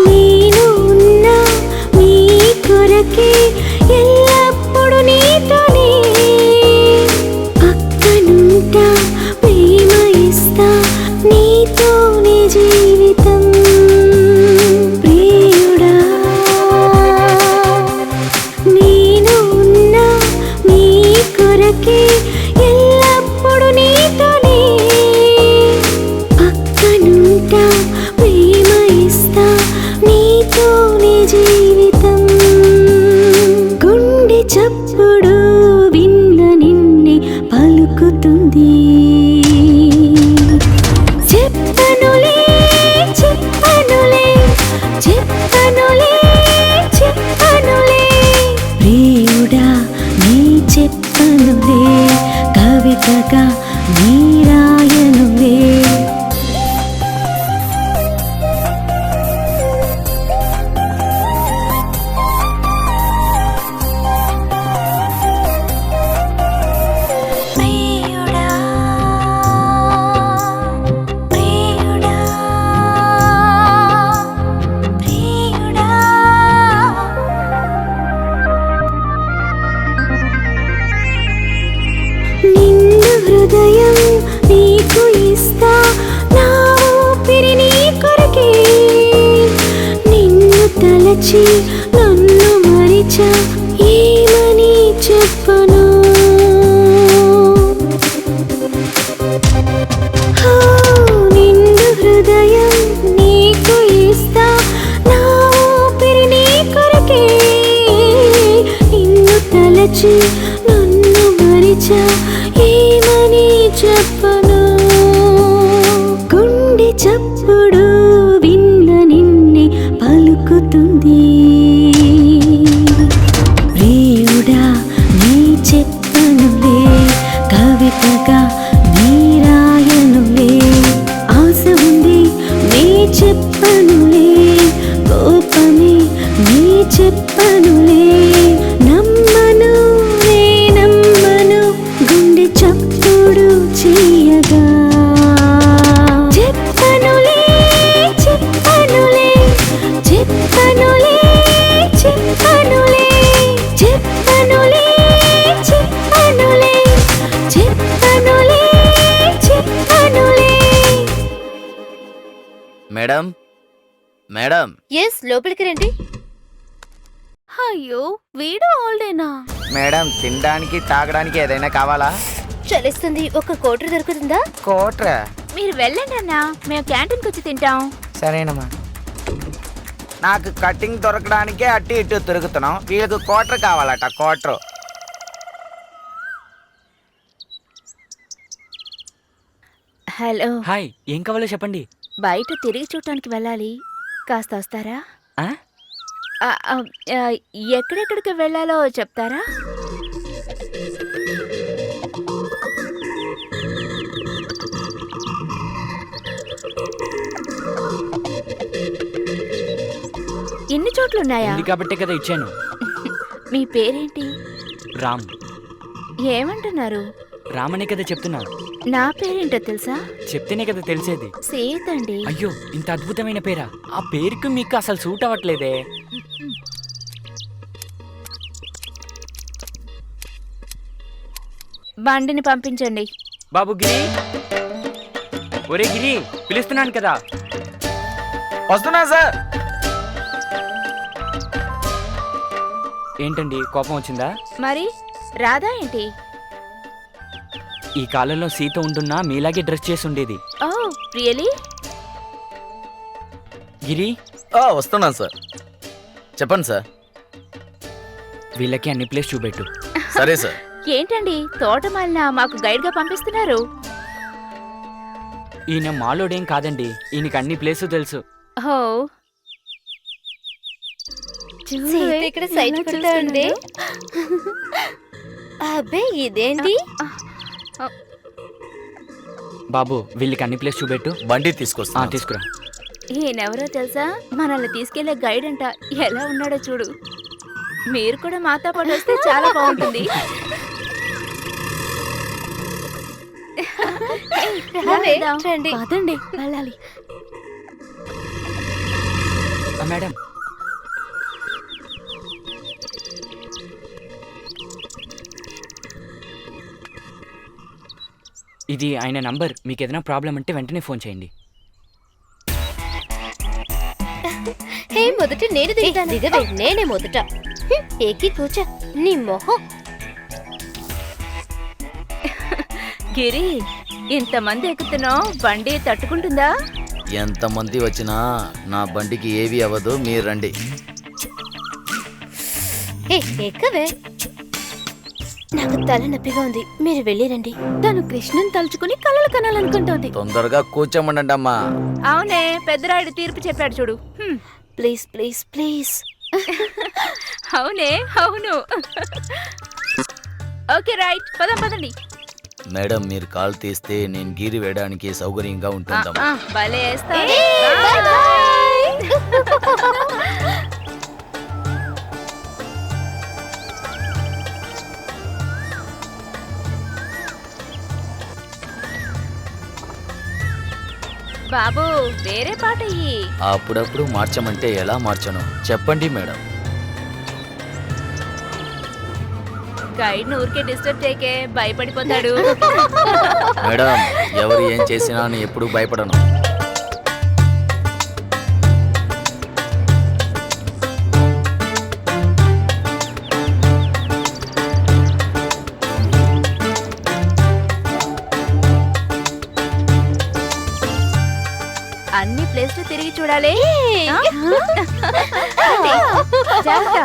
నేను ఉన్నా నీ కొరకే, ఎల్లప్పుడు నీతోనే, పక్కనుంటా ప్రేమ ఇస్తా, నీతోనే జీవితం, ప్రియుడా నేను ఉన్నా నీ కొరకే, ఎల్లప్పుడు నీతోనే, పక్కనుంటా ప్రేమ ఇస్తా, నీతోనే జీవితం, గుండె చప్పుడు విన్న నిన్నే పలుకుతుంది, చెప్పనులే చెప్పనులే చెప్పనులే చెప్పనులే, ప్రియుడా నీ చెప్పనులే, కవితగా నీ రాయనులే. నిన్ను హృదయం నీకు ఇస్తా, నా ఊపిరి నీ కొరకే, నిన్ను తలచి నన్ను మరిచా, ఏమని చెప్పను, హో, నిన్ను హృదయం నీకు ఇస్తా, నా ఊపిరి నీ కొరకే, నిన్ను తలచి నన్ను మరిచా, ఏమని చెప్పను, గుండె చప్పుడు విన్న నిన్నే పలుకుతుంది, ప్రియుడా నీ చెప్పనులే, కవితగా నీ రాయనులే, ఆశ ఉంది నీ చెప్పనులే, కోపమే నీ చెప్పనులే, నమ్మను నే నమ్మను, గుండె చప్పుడు చేయగా చెప్పనులే చెప్పనులే చెప్పనులే చెప్పనులే చెప్పనులే చెప్పనులే చెప్పనులే చెప్పనులే. మేడం మేడం ఎస్, లోపలికి రండి. అయ్యో వీడు ఓల్డేనా? మేడం తినడానికి తాగడానికి ఏదైనా కావాలా? చలిస్తుంది, ఒక కోటర్ దొరుకుతుందా? కోట్రా? మీరు వెళ్ళండి అన్నా, మేము క్యాంటీన్కి వచ్చి తింటాం. సరేనమ్మా. నాకు కటింగ్ దొరకడానికే అటు ఇటు తిరుగుతున్నాం, వీళ్ళకి కోటర్ కావాలట. కోటర్. హలో, హాయ్, ఏం కావాలో చెప్పండి. బయట తిరిగి చూడటానికి వెళ్ళాలి, కాస్త వస్తారా? ఆ? ఎక్కడెక్కడికి వెళ్ళాలో చెప్తారా? ఇన్ని చోట్లున్నాయా? ఉంది కాబట్టే కదా ఇచ్చాను. మీ పేరేంటి? రామ్. ఏమంటున్నారు? రామనే కదా చెప్తున్నా. నా పేరేంటో తెలుసా? చెప్తేనే కదా తెలిసేది. సీత అండి. అయ్యో, ఇంత అద్భుతమైన పేరా? ఆ పేరుకి మీకు అసలు సూట్ అవ్వట్లేదే. బండిని పంపించండి. బాబు గిరి, ఒరే గిరి, పిలుస్తున్నాను కదా. వస్తున్నా సార్. ఏంటండి, కోపం వచ్చిందా? మరి రాదా ఏంటి? ఈ కాలంలో సీత ఉంటున్నా మీలాగే డ్రెస్ చేసి ఉండేది. Oh really? గిరి, వస్తున్నాను సార్. చెప్పండి సార్. వీళ్ళకి అన్ని ప్లేస్ చూపెట్టు. సరే సార్. ఏంటండి తోటమాలిన మాకు గైడ్ గా పంపిస్తున్నారు? ఈయన మాలోడేం కాదండి, ఈయనకి అన్ని ప్లేసు తెలుసు. ఓ ఇక్కడ సైట్ కొడతా ఉంది. అబ్బే ఇదేంటి? బాబు, వీళ్ళకి అన్ని ప్లేస్ చూపెట్టు. బండి తీసుకొస్తా. తీసుకురా. ఈయనెవరో తెలుసా? మనల్ని తీసుకెళ్లే గైడ్ అంట. ఎలా ఉన్నాడో చూడు. మీరు కూడా మాతో పాటు వస్తే చాలా బాగుంటుంది. పదండి వెళ్ళాలి. మేడం, ఇది ఆయన నంబర్. మీకు ఏదైనా ప్రాబ్లం అంటే వెంటనే ఫోన్ చేయండి. మొదట నేను దిగవే, నేనే మొదట. ఎక్కి కూర్చో, నీ మొహం. గిరి, ఇంతమంది ఎక్కుతున్నావు, బండి తట్టుకుంటుందా? ఎంతమంది వచ్చినా నా బండికి ఏవి అవ్వదు, మీరు రండి. ఎక్కవే. నాకు తల నొప్పిగా ఉంది, మీరు వెళ్ళిరండి. తను కృష్ణన్ తలుచుకుని కలలు కనాలనుకుంటోంది. తొందరగా కూర్చోమనండి అమ్మా. అవునే, పెద్దరాయుడు తీర్పు చెప్పాడు చూడు. Please please please. అవునే, అవును. ఓకే రైట్, పదండి. మేడం, మీరు కాల్ తీస్తే నేను గీరి వేయడానికి సౌకర్యంగా ఉంటుందమ్మా. భలే వేస్తావు. బాబు, వేరే పాట ఇయ్యి. అప్పుడప్పుడు మార్చమంటే ఎలా మార్చను చెప్పండి మేడం. గైడ్ ఊరికే డిస్టర్బ్ చేయకే, భయపడిపోతాడు. మేడం, ఎవరు ఏం చేసినా నేను ఎప్పుడు భయపడను. అన్ని ప్లేస్లు తిరిగి చూడాలి. జాగ్రత్త.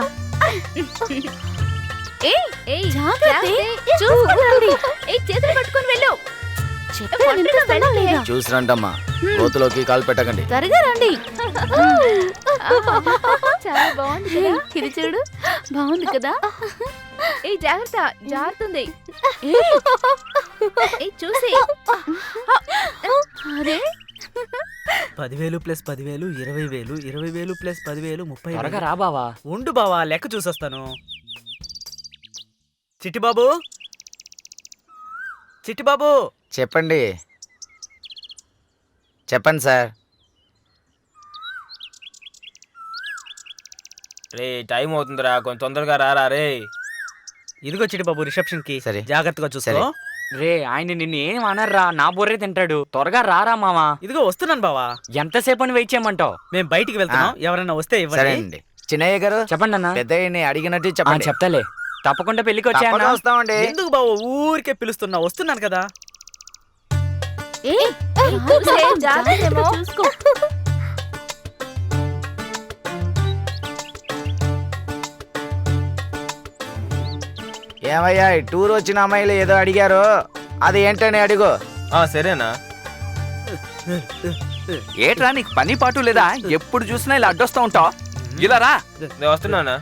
చేతులు పట్టుకొని వెళ్ళు. చూసిరంటమ్మా, గోతులోకి కాలు పెట్టకండి. త్వరగా రండి. చాలా బాగుంది కదా? ఇది చూడు, బాగుంది కదా? జాగ్రత్త, జారుతుంది. చూసి. అరే, 10,000 ప్లస్ 10,000 20,000, 20,000 ప్లస్ 10,000 30,000. త్వరగా రా బావా. ఉండు బావా, లెక్క చూసొస్తాను. చిట్టిబాబు, చిట్టిబాబు. చెప్పండి. చెప్పండి సార్. రే, టైం అవుతుందిరా, కొంచెం తొందరగా రారా రే. ఇదిగో చిట్టిబాబు, రిసెప్షన్ కి. సరే. జాగ్రత్తగా చూసుకో. సరే. రే, ఆయన నిన్ను ఏం అనర్రా, నా బొర్రే తింటాడు. త్వరగా రారా మావా. ఇదిగో వస్తున్నాను బావా. ఎంతసేపు అని వెయిట్ చేయమంటావు? మేము బయటికి వెళ్తున్నాం, ఎవరైనా వస్తే సరే ఇవ్వండి. అండి. చిన్నయ్య గారు చెప్పండి అన్న. పెద్దయ్యని అడిగినట్టు ఆ, చెప్పండి. చెప్తాలే. తప్పకుండా పెళ్లికి వచ్చా తప్పక వస్తామండి. ఎందుకు బావ ఊరికే పిలుస్తున్నా? వస్తున్నాను కదా. జాగ్రత్తేమో. చూసుకో. ఏమయ్యా ఈ టూర్ వచ్చిన అమ్మాయిలు ఏదో అడిగారు, అది ఏంటని అడుగు. సరేనా? ఏట్రా నీకు పని పాటు లేదా? ఎప్పుడు చూసినా ఇలా అడ్డొస్తా ఉంటావు. ఇలా రా. నేను వస్తున్నానా?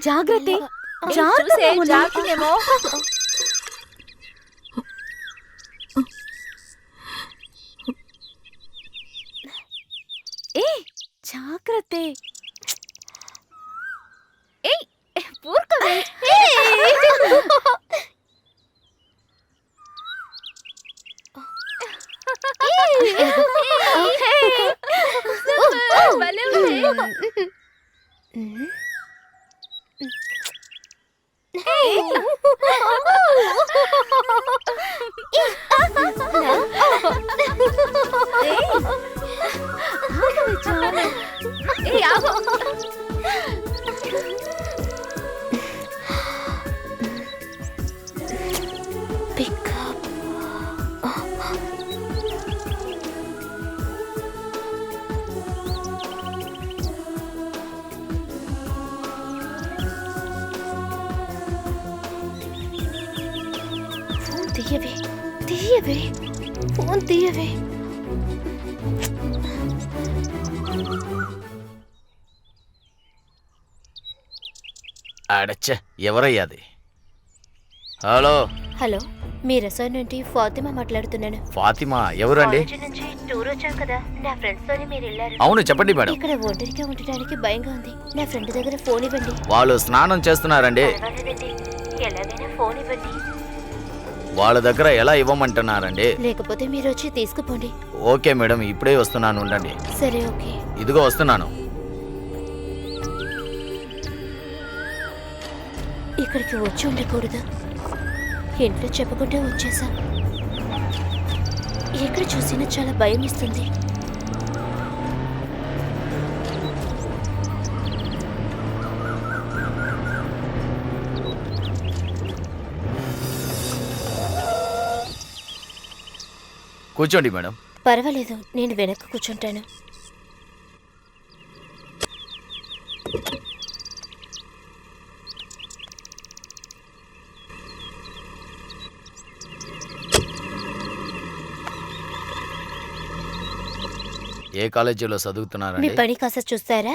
జాగ్రత్త. చూసే జాగ్రత్తేమో. జాగ్రత్త. ఊరుకోవే. భలే ఉంది. తీయవే తీయవే ఫోన్ తీయవే. అడచ్చ ఎవరయ్యాది? హలో హలో, మీ రెసార్ట్ నుండి ఫాతిమా మాట్లాడుతున్నాను. ఫాతిమా ఎవరండి? కాలేజీ నుంచి టూర్ వచ్చాం కదా, నా ఫ్రెండ్స్ తోనే మీరు వెళ్ళారు. అవును చెప్పండి మేడం. ఇక్కడ ఒంటరిగా ఉండడానికి భయంగా ఉంది. నా ఫ్రెండ్ దగ్గర ఫోన్ ఇవ్వండి. వాళ్ళు స్నానం చేస్తున్నారండి. పర్వాలేదండి, ఎలాగైనా ఫోన్ ఇవ్వండి. వాళ్ళ దగ్గర ఎలా ఇవ్వమంటున్నారండి? లేకపోతే మీరు వచ్చి తీసుకుపోండి. ఓకే మేడం, ఇప్పుడే వస్తున్నాను, ఉండండి. సరే ఓకే. ఇదిగో వస్తున్నాను. ఇక్కడికి వచ్చి ఉండకూడదు. ఇంట్లో చెప్పకుండా వచ్చేసా. ఎక్కడ చూసినా చాలా భయం ఇస్తుంది. కూర్చోండి మేడం. పర్వాలేదు, నేను వెనక్కి కూర్చుంటాను. ఏ కాలేజీలో మీ చదువుతున్నారండి? పని కాస్త చూస్తారా?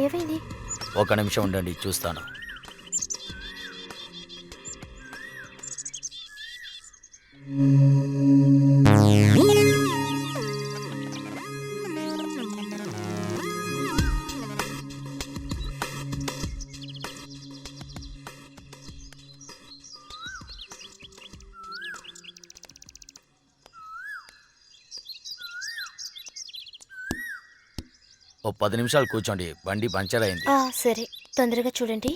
ఏమైంది? ఒక నిమిషం ఉండండి, చూస్తాను. ఓ 10 నిమిషాలు కూర్చోండి, బండి పంచర్ అయింది. సరే, తొందరగా చూడండి.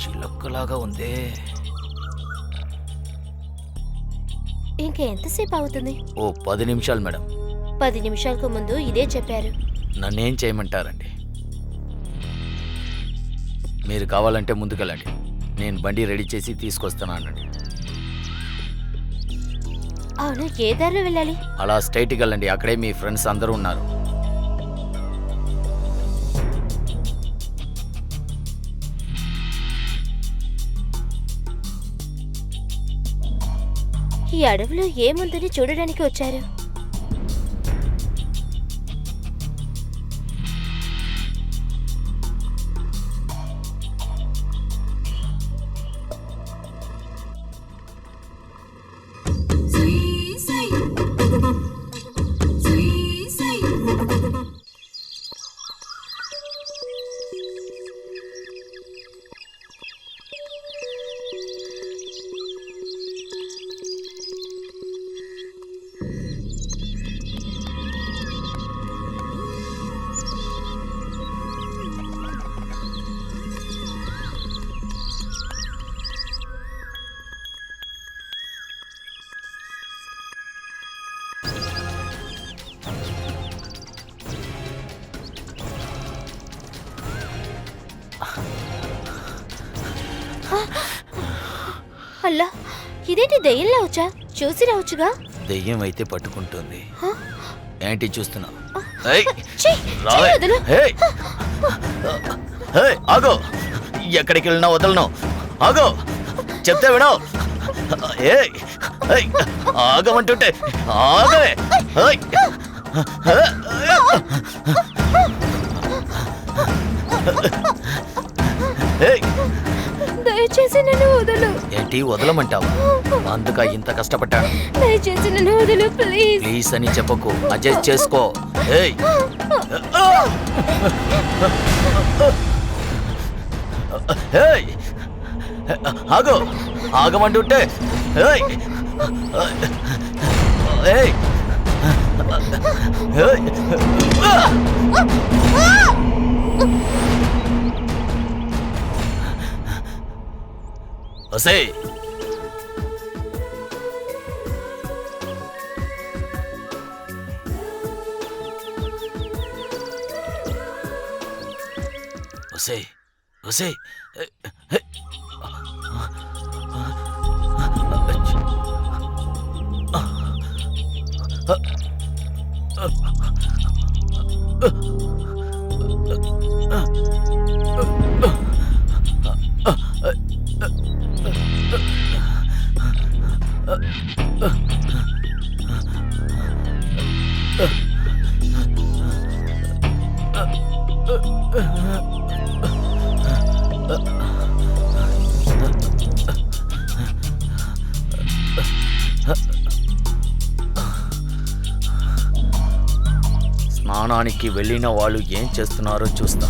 చిలక్కలాగా ఉంది. ఇంకా ఎంతసేపు అవుతుంది? ఓ 10 నిమిషాలు మేడం. 10 నిమిషాలకు ముందు ఇదే చెప్పారు. నన్నేం చేయమంటారండి? మీరు కావాలంటే ముందుకెళ్ళండి, నేను బండి రెడీ చేసి తీసుకొస్తానండి. అవును, ఏ దారిలో వెళ్ళాలి? అలా స్ట్రైట్కి వెళ్ళండి, అక్కడే మీ ఫ్రెండ్స్ అందరూ ఉన్నారు. ఈ అడవిలో ఏముందని చూడడానికి వచ్చారు. అల్లా, ఇదేంటి దెయ్యంలా వచ్చా? చూసి రావచ్చుగా. దెయ్యం అయితే పట్టుకుంటుంది. ఏంటి చూస్తున్నావు? ఆగో, ఎక్కడికి వెళ్ళినా వదలను. ఆగో, చెప్తే వినవు. ఆగమంటుంటే ఆగవే. దయచేసి నన్ను వదలు. ఏంటి వదలమంటావా? అందుక ఇంత కష్టపడ్డాను. దయచేసి నన్ను వదలు ప్లీజ్. ప్లీజ్ అని చెప్పకు, అడ్జస్ట్ చేసుకో. ఆగో, ఆగమంటుంటే. ఒసే, ఒసే, ఒసే. స్నానానికి వెళ్ళిన వాళ్ళు ఏం చేస్తున్నారో చూస్తా.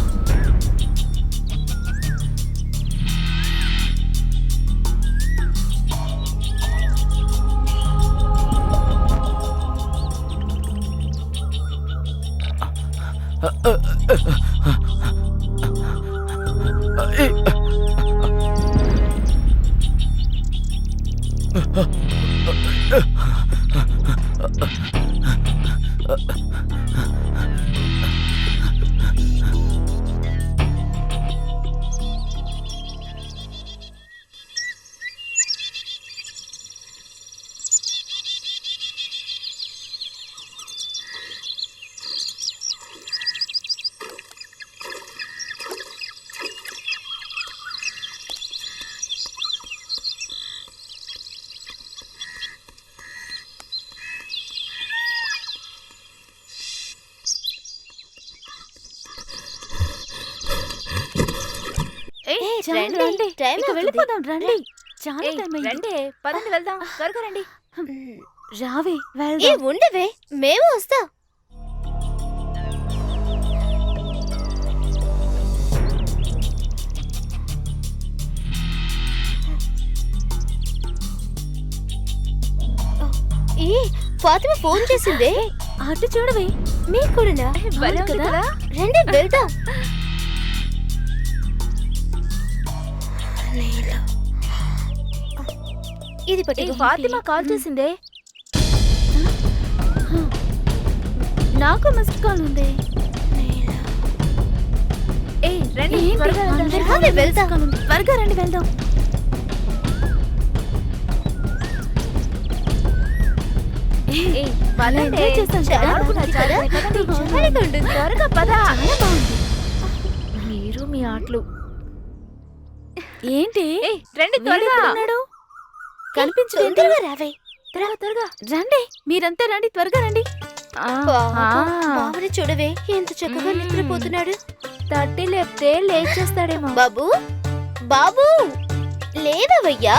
చాలు, రండి, రండి. టైం ఇక అవుతుంది. వెళ్ళిపోదాం రండి. చాలా ఏయ్, టైం అయింది. రండి పదండి వెళ్దాం త్వరగా రండి. రావే ఏ వెళ్దాం. ఉండవే, మేము వస్తాం. ఏ ఫాతిమా ఫోన్ చేసిందే. అటు చూడవే. మీకు కూడానా? భలే అవును ఉంది కదా? కదా? రండి వెళ్దాం. నీళ్ళు. ఇది ఏ, పట్టి ఫాతిమా కాల్ చేసిందే. నాకు మిస్డ్ కాల్ ఉంది. ఏయ్ రండి ఏంటి? త్వరగా వెళ్దాం. అందరికీ రండి, missed వెళ్దాం. call ఉంది. త్వరగా రండి వెళ్దాం. ఏయ్, పదండి. ఎంజాయ్ చేస్తాం కదా? చాలా బాగుంది కదా? పదండి, చాలాగా ఉంటుంది. త్వరగా పద. చాలా బాగుంది. మీరు మీ ఆటలు. ఏంటి ఏయ్ రండి వీడు త్వరగా. ఎక్కడున్నాడు? కనిపించలేదు. తొందరగా రావే. త్వరగా రండి, మీరంతా రండి, త్వరగా రండి. బాబుని చూడవే, ఎంత చక్కగా నిద్రపోతున్నాడు. తట్టి లేపితే లేచేస్తాడేమో. బాబు, బాబు లేవయ్యా.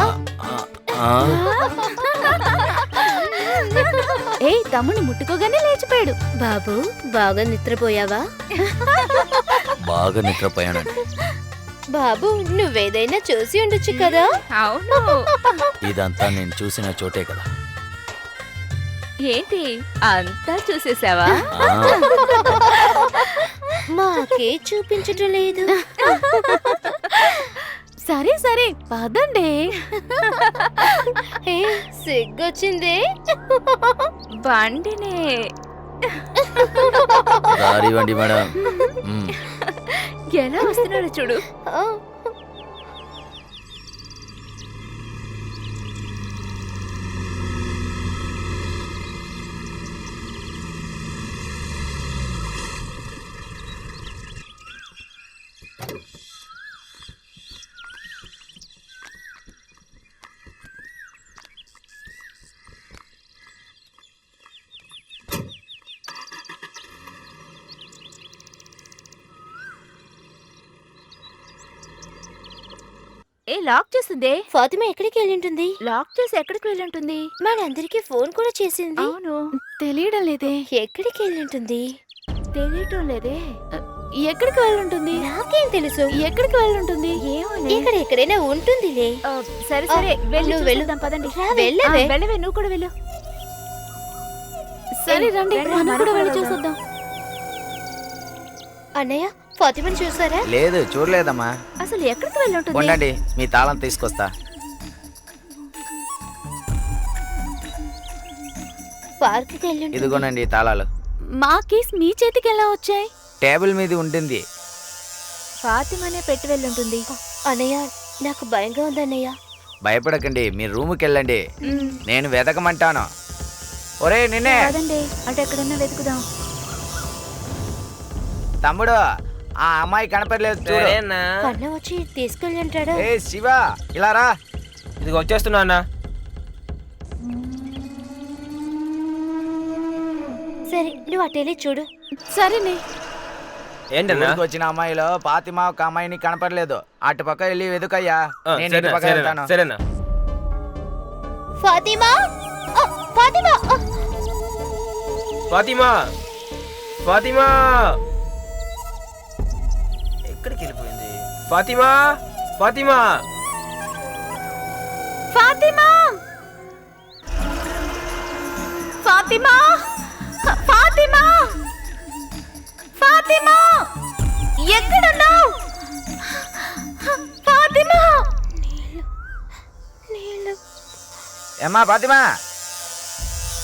ఏయ్ తమ్ముని ముట్టుకోగానే లేచిపోయాడు. బాబు బాగా నిద్రపోయావా? బాగా నిద్రపోయానండి. బాబు నువ్వేదైనా చూసి ఉండొచ్చు కదా. అవును. ఇదంతా నేను చూసిన చోటే కదా. ఏంటి అంతా చూసేసావా? మాకే చూపించటం లేదు. సరే సరే పదండి. ఏ, సిగ్గొచ్చిందే. బండినే. దారివ్వండి మేడం. ఎలా వస్తున్నాడు చూడు. ఆ, ఏ లాక్ చేసిందే. ఫాతిమా ఎక్కడికి వెళ్ళింటుంది? లాక్ చేసి ఎక్కడికి వెళ్ళుంటుంది? మనందరికీ ఫోన్ కూడా చేసింది. అవును తెలియడం లేదే. ఎక్కడికి వెళ్ళింటుంది? తెలియటం లేదే. ఎక్కడికి వెళ్ళుంటుంది? నాకేం తెలుసు. ఎక్కడికి వెళ్ళుంటుంది? ఏమోనే. ఇక్కడ ఎక్కడైనా ఉంటుందిలే. సరే సరే వెళ్ళి నువ్వు వెళ్ళు. చూసేద్దాం, పదండి. వెళ్ళవే. వెళ్ళవే, నువ్వు కూడా వెళ్ళు. సరే రండి, రండి, మనం మనం కూడా కూడా వెళ్ళి వెళ్దాం. చూసొద్దాం. అన్నయ్య ఫాతిమాని చూసారా? లేదు చూడలేదమ్మా. అసలు ఎక్కడికి వెళ్ళుంటుంది? ఉండండి, మీ తాళం తీసుకొస్తా. పార్క్కి వెళ్ళింటుంది. ఇదిగోనండి ఈ తాళాలు. మా కేస్ మీ చేతికి ఎలా వచ్చాయి? టేబుల్ మీద ఉంటుంది. ఫాతిమానే పెట్టి వెళ్ళుంటుంది. అన్నయ్య నాకు భయంగా ఉంది అన్నయ్య. భయపడకండి, మీరు రూముకి వెళ్ళండి, నేను వెతకమంటాను. ఒరే నిన్నే పదండి, అటు ఎక్కడన్నా వెతుకుదాం. తమ్ముడు, ఆ అమ్మాయి కనపడలేదు చూడు. కన్న వచ్చి తీసుకెళ్ళి అంటాడా? ఏ శివ, ఇలా రా. ఇదిగో వచ్చేస్తున్నా అన్న. సరే నువ్వు అటు వెళ్ళి చూడు. సరేనే. ఏంటన్నా? ఊరికి వచ్చిన అమ్మాయిలో ఫాతిమా ఒక అమ్మాయిని కనపడలేదు. అటు పక్క వెళ్ళి వెతుకయ్యా, నేను ఇటు సరేనా పక్క సరేనా వెళ్తాను. సరేనా. ఫాతిమా, ఫాతిమా. ఫాతిమా, ఫాతిమా ఎక్కడికి వెళ్ళిపోయింది? ఫాతిమా, ఫాతిమా, ఫాతిమా, ఫాతిమా, ఫాతిమా, ఫాతిమా, ఎక్కడున్నావు? ఫాతిమా. నీళ్ళు. ఏమ్మా ఫాతిమా,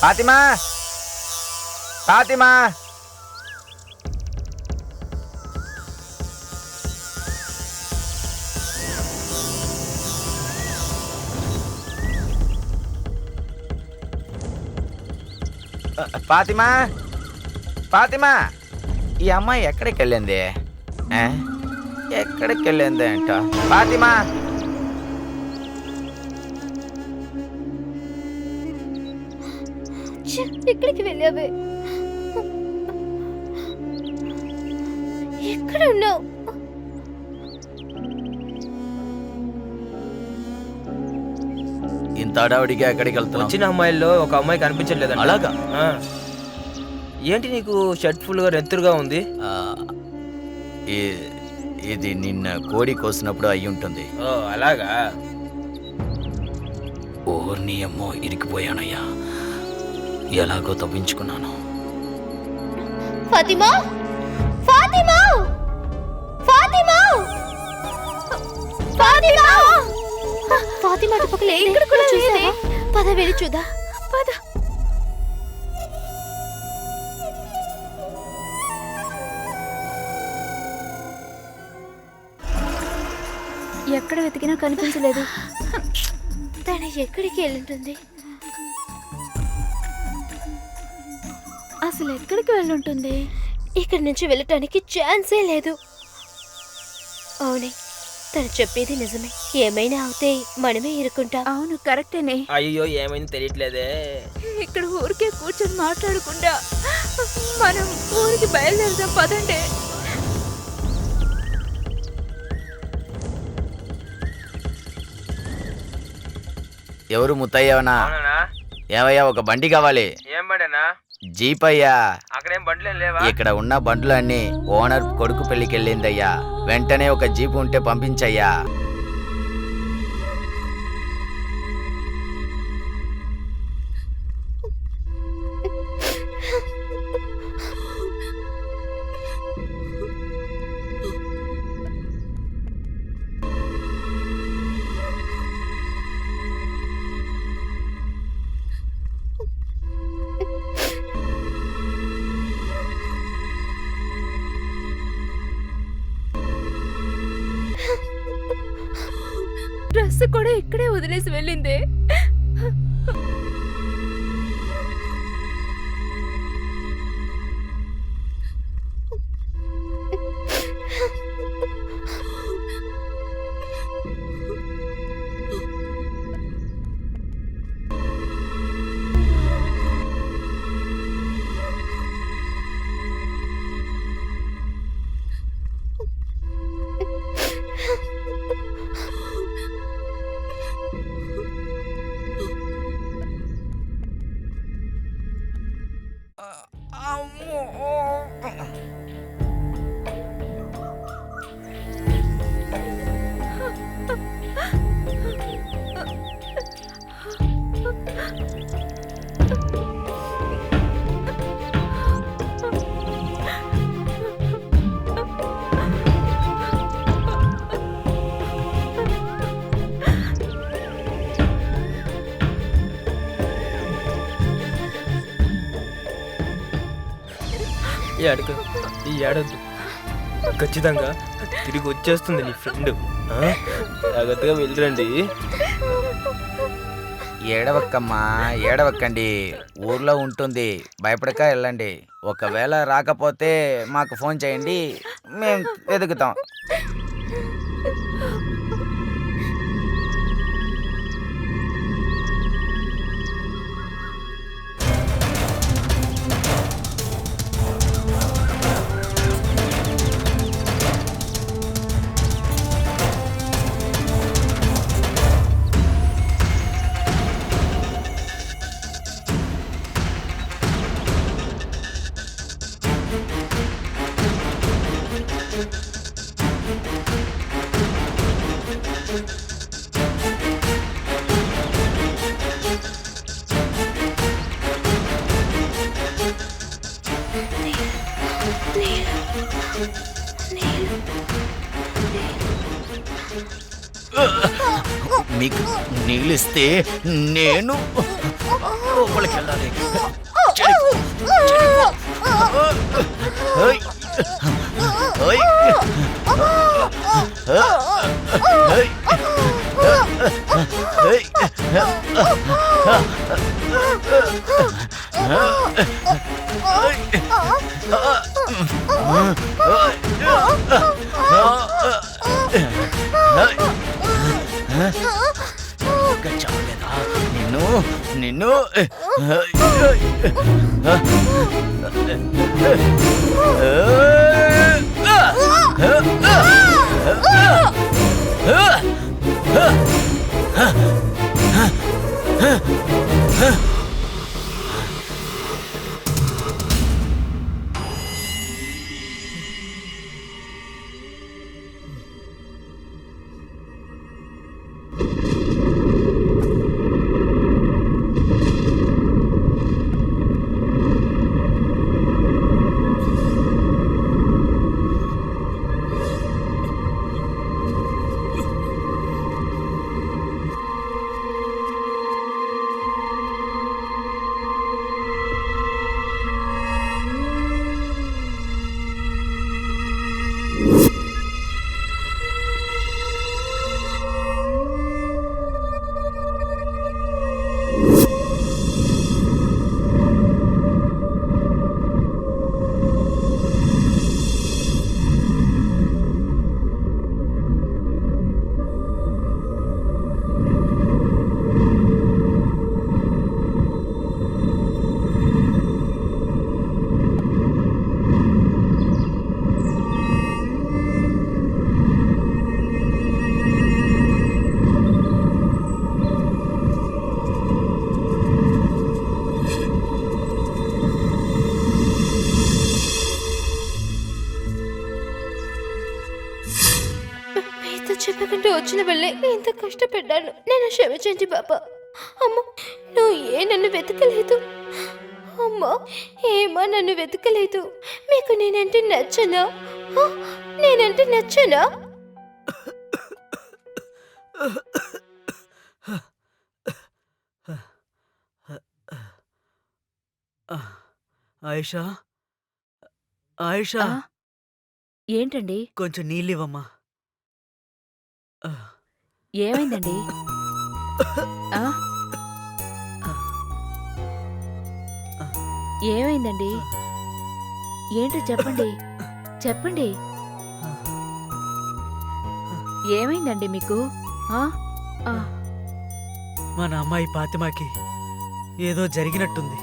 ఫాతిమా, ఫాతిమా ఫాతిమా ఫాతిమా ఈ అమ్మాయి ఎక్కడికి వెళ్ళింది ఎక్కడికి వెళ్ళింది అంట ఫాతిమా ఎక్కడికి వెళ్ళావే? ఎక్కడ ఉన్నావు? ఇంత అడావిడిగా ఎక్కడికి వెళ్తున్నావు? వచ్చిన అమ్మాయిల్లో ఒక అమ్మాయి కనిపించట్లేదు. అలాగా? ఏంటి నీకు షర్ట్ ఫుల్ గా రెత్తురుగా ఉంది? ఇది నిన్న కోడి కోసినప్పుడు అయి ఉంటుంది. ఓ అలాగా? ఓర్ని అమ్మో ఇరికిపోయానయ్యా. ఎలాగో తప్పించుకున్నాను. ఫాతిమా ఫాతిమా ఫాతిమా ఫాతిమా ఫాతిమా పక్కన ఇక్కడ కూడా చూసావా? పద వెళ్ళి చూద్దాం. పద. ఎక్కడ వెతికినా కనిపించలేదు. తను ఎక్కడికి వెళ్ళుంటుంది? అసలు ఎక్కడికి వెళ్ళుంటుంది? ఇక్కడి నుంచి వెళ్ళటానికి ఛాన్సే లేదు. అవునే, తను చెప్పేది నిజమే. ఏమైనా అవుతే మనమే ఇరుకుంటాం. అవును, కరెక్టేనే. అయ్యో ఏమైంది తెలియట్లేదే. ఇక్కడ ఊరికే కూర్చొని మాట్లాడకుండా మనం ఊరికి బయలుదేరుదాం పదండి. ఎవరు ముత్తయ్యవనా? ఏమయ్యా ఒక బండి కావాలి. ఏం బండేనా? జీప్ అయ్యా. అక్కడేం బండ్లేం లేవా? ఇక్కడ ఉన్న బండ్లన్నీ ఓనర్ కొడుకు పెళ్లికి వెళ్ళిందయ్యా. వెంటనే ఒక జీప్ ఉంటే పంపించయ్యా. డ్రెస్ కూడా ఇక్కడే వదిలేసి వెళ్ళిందే. ఈ అడుగు ఈ ఏడొద్దు. ఖచ్చితంగా తిరిగి వచ్చేస్తుంది నీ ఫ్రెండ్. జాగ్రత్తగా వెళ్ళరండి. ఏడవక్కమ్మా, ఏడవక్కండి. ఊర్లో ఉంటుంది, భయపడక వెళ్ళండి. ఒకవేళ రాకపోతే మాకు ఫోన్ చేయండి, మేము వెతుకుతాం. మీకు నీళ్ళిస్తే నేను లోపలికి వెళ్ళాలి. నిన్ను మీతో చెప్పకుండా వచ్చిన వెళ్ళే ఇంత కష్టపడ్డాను. నేను క్షమించండి బాబా. అమ్మ, నువ్వు నన్ను వెతకలేదు. అమ్మ, ఏమా నన్ను వెతకలేదు. మీకు నేనంటే నచ్చనా? నేనంటే నచ్చనా? ఆయిషా, ఆయిషా, ఏంటండి? కొంచెం నీళ్ళివ్వమ్మా. ఏమైందండి? ఆ? ఏమైందండి? ఏంటో చెప్పండి, చెప్పండి. ఏమైందండి మీకు? ఆ? ఆ. మన అమ్మాయి ఫాతిమాకి ఏదో జరిగినట్టుంది.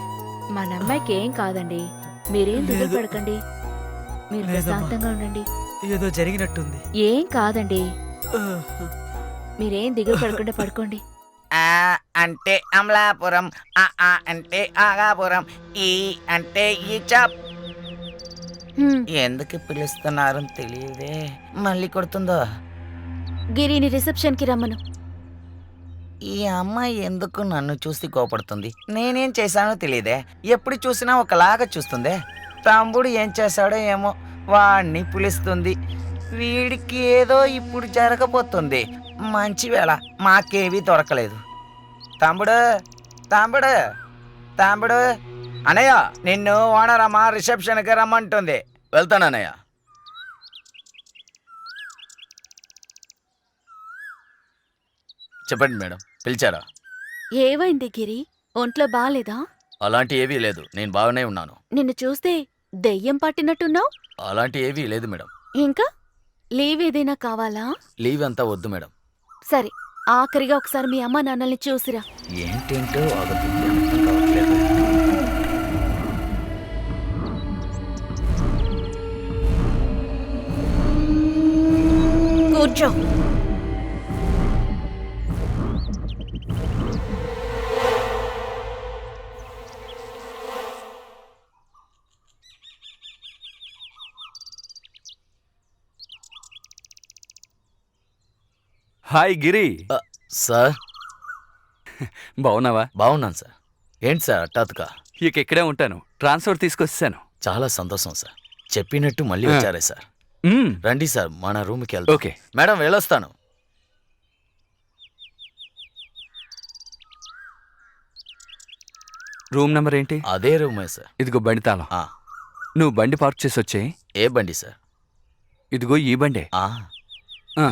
మన అమ్మాయికి ఏం కాదండి, మీరేం దిగులు లేదు. పడకండి. మీరు లేదమ్మా. ప్రశాంతంగా ఉండండి. ఏదో జరిగినట్టుంది. ఏం కాదండి, మీరేం దిగులు పడకుండా పడుకోండి. ఆ అంటే అమలాపురం, ఆ అంటే ఆగాపురం, ఈ అంటే ఈ చాప్. హ్మ్, ఎందుకు పిలుస్తున్నారో తెలియదే. మళ్ళీ కొడుతుందో. గిరిని రిసెప్షన్ కి రమ్మను. ఈ అమ్మాయి ఎందుకు నన్ను చూసి కోపడుతుంది? నేనేం చేశానో తెలియదే. ఎప్పుడు చూసినా ఒకలాగా చూస్తుందే. తమ్ముడు ఏం చేశాడో ఏమో, వాడిని పిలుస్తుంది. వీడికి ఏదో ఇప్పుడు జరగబోతుంది. మంచి వేళ మాకేవీ దొరకలేదు. తమ్ముడు, తమ్ముడు, తమ్ముడు. అనయ్య, నిన్ను ఓనరమ్మ రిసెప్షన్కి రమ్మంటుంది. వెళ్తానన్నయ్య. చెప్పండి మేడం, పిలిచారా? ఏవైంది గిరి? ఒంట్లో బాలేదా? అలాంటి ఏవీ లేదు, నేను బాగానే ఉన్నాను. నిన్ను చూస్తే దెయ్యం పట్టినట్టున్నావు. అలాంటి ఏవీ లేదు మేడం. ఇంకా లీవ్ ఏదైనా కావాలా? లీవ్ అంతా వద్దు మేడం. సరే, ఆఖరిగా ఒకసారి మీ అమ్మ నాన్నల్ని చూసిరా. ఏంటేంటో ఆగుతుంది, అర్థం కావట్లేదు. కూర్చో. హాయ్ గిరి, సార్, బాగున్నావా? బాగున్నాను సార్. ఏంటి సార్ హఠాత్తుగా? ఇక ఇక్కడే ఉంటాను, ట్రాన్స్ఫర్ తీసుకొచ్చాను. చాలా సంతోషం సార్. చెప్పినట్టు మళ్ళీ వచ్చారే సార్. రండి సార్, మన రూమ్కి వెళ్దాం. ఓకే మేడం, వెళ్ళొస్తాను. రూమ్ నెంబర్ ఏంటి? అదే రూమే సార్. ఇదిగో బండి తాళం. నువ్వు బండి పార్క్ చేసి వచ్చే. ఏ బండి సార్? ఇదిగో ఈ బండే. ఆ, ఆ,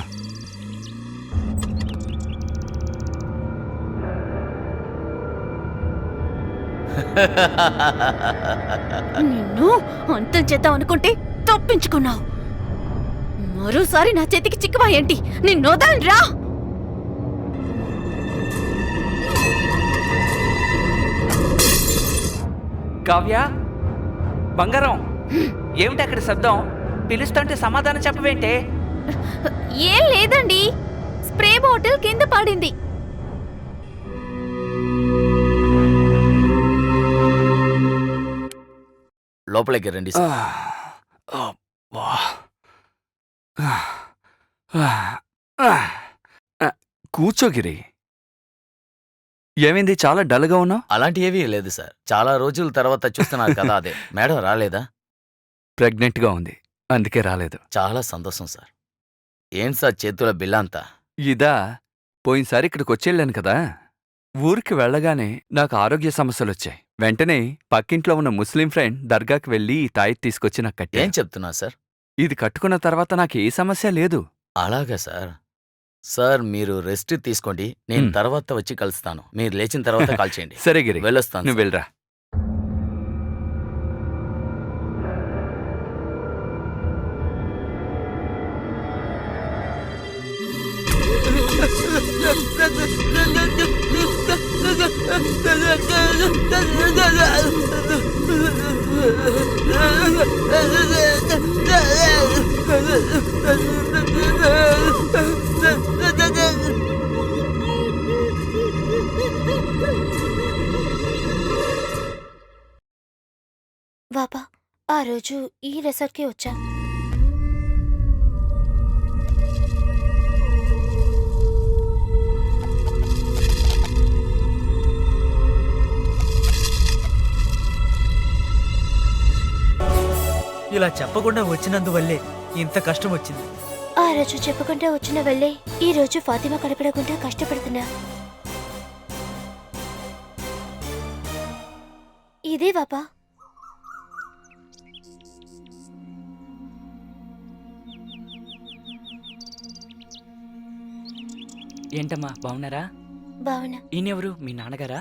నిన్ను అంతం చేద్దాం అనుకుంటే తప్పించుకున్నావు. మరోసారి నా చేతికి చిక్కువా ఏంటి? నిన్ను వదలరా. కావ్య, బంగారం, ఏమిటి అక్కడ శబ్దం? పిలుస్తుంటే సమాధానం చెప్పవేంటే? ఏం లేదండి, స్ప్రే బాటిల్ కింద పడింది. లోపలికి రండి ఆ, సార్. అబ్బా. ఆ, ఆ, ఆ. ఆ, కూర్చో గిరి. ఏమైంది, చాలా డల్గా ఉన్నావు? అలాంటి ఏవీ లేదు సార్. చాలా రోజుల తర్వాత చూస్తున్నారు కదా, అదే. మేడం రాలేదా? ప్రెగ్నెంట్గా ఉంది, అందుకే రాలేదు. చాలా సంతోషం సార్. ఏంటి సార్ చేతుల బిల్ల అంతా? ఇదా, పోయినసారి ఇక్కడికి వచ్చేళ్ళాను కదా, ఊరికి వెళ్ళగానే నాకు ఆరోగ్య సమస్యలొచ్చాయి. వెంటనే పక్కింట్లో ఉన్న ముస్లిం ఫ్రెండ్ దర్గాకి వెళ్ళి ఈ తాయెత్తు తీసుకొచ్చి నాకు ఏం కట్టాను. చెప్తున్నా సార్? ఇది కట్టుకున్న తర్వాత నాకు ఏ సమస్య లేదు. అలాగా సార్. సార్ మీరు రెస్ట్ తీసుకోండి, నేను తర్వాత వచ్చి కలుస్తాను. మీరు లేచిన తర్వాత కాల్ చేయండి. సరే గిరి, వెళ్ళొస్తాను నువ్వు సార్. వెళ్ళరా. బాబా, ఆ రోజు ఈ రిసార్ట్కి వచ్చా. ఇలా చెప్పకుండా వచ్చినందువల్లే ఇంత కష్టం వచ్చింది. ఆ రోజు చెప్పకుండా వచ్చిన వల్లే ఈ రోజు ఫాతిమా కనపడకుండా కష్టపడుతున్నా. ఇదే బాబా. ఏంటమ్మా, బాగున్నారా? బావునా. ఈయనెవరు, మీ నాన్నగారా?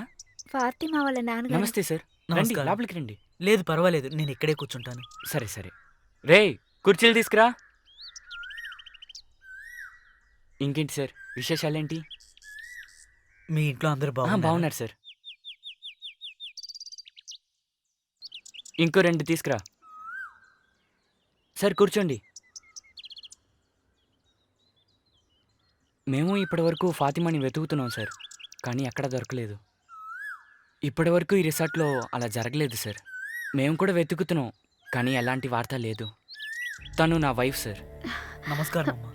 ఫాతిమా వాళ్ళ నాన్నగారు. నమస్తే సార్. రండి, నమస్కారం. లోపలికి రండి. లేదు, పర్వాలేదు, నేను ఇక్కడే కూర్చుంటాను. సరే సరే. రేయ్, కుర్చీలు తీసుకురా. ఇంకేంటి సార్ విశేషాలేంటి? మీ ఇంట్లో అందరూ బాగున్నారా? బాగున్నారు సార్. ఇంకో 2 తీసుకురా. సార్ కూర్చోండి. మేము ఇప్పటివరకు ఫాతిమాని వెతుకుతున్నాం సార్, కానీ ఎక్కడా దొరకలేదు. ఇప్పటివరకు ఈ రిసార్ట్లో అలా జరగలేదు సార్. మేము కూడా వెతుకుతున్నాం, కానీ ఎలాంటి వార్త లేదు. తను నా వైఫ్ సార్. నమస్కారం అమ్మా.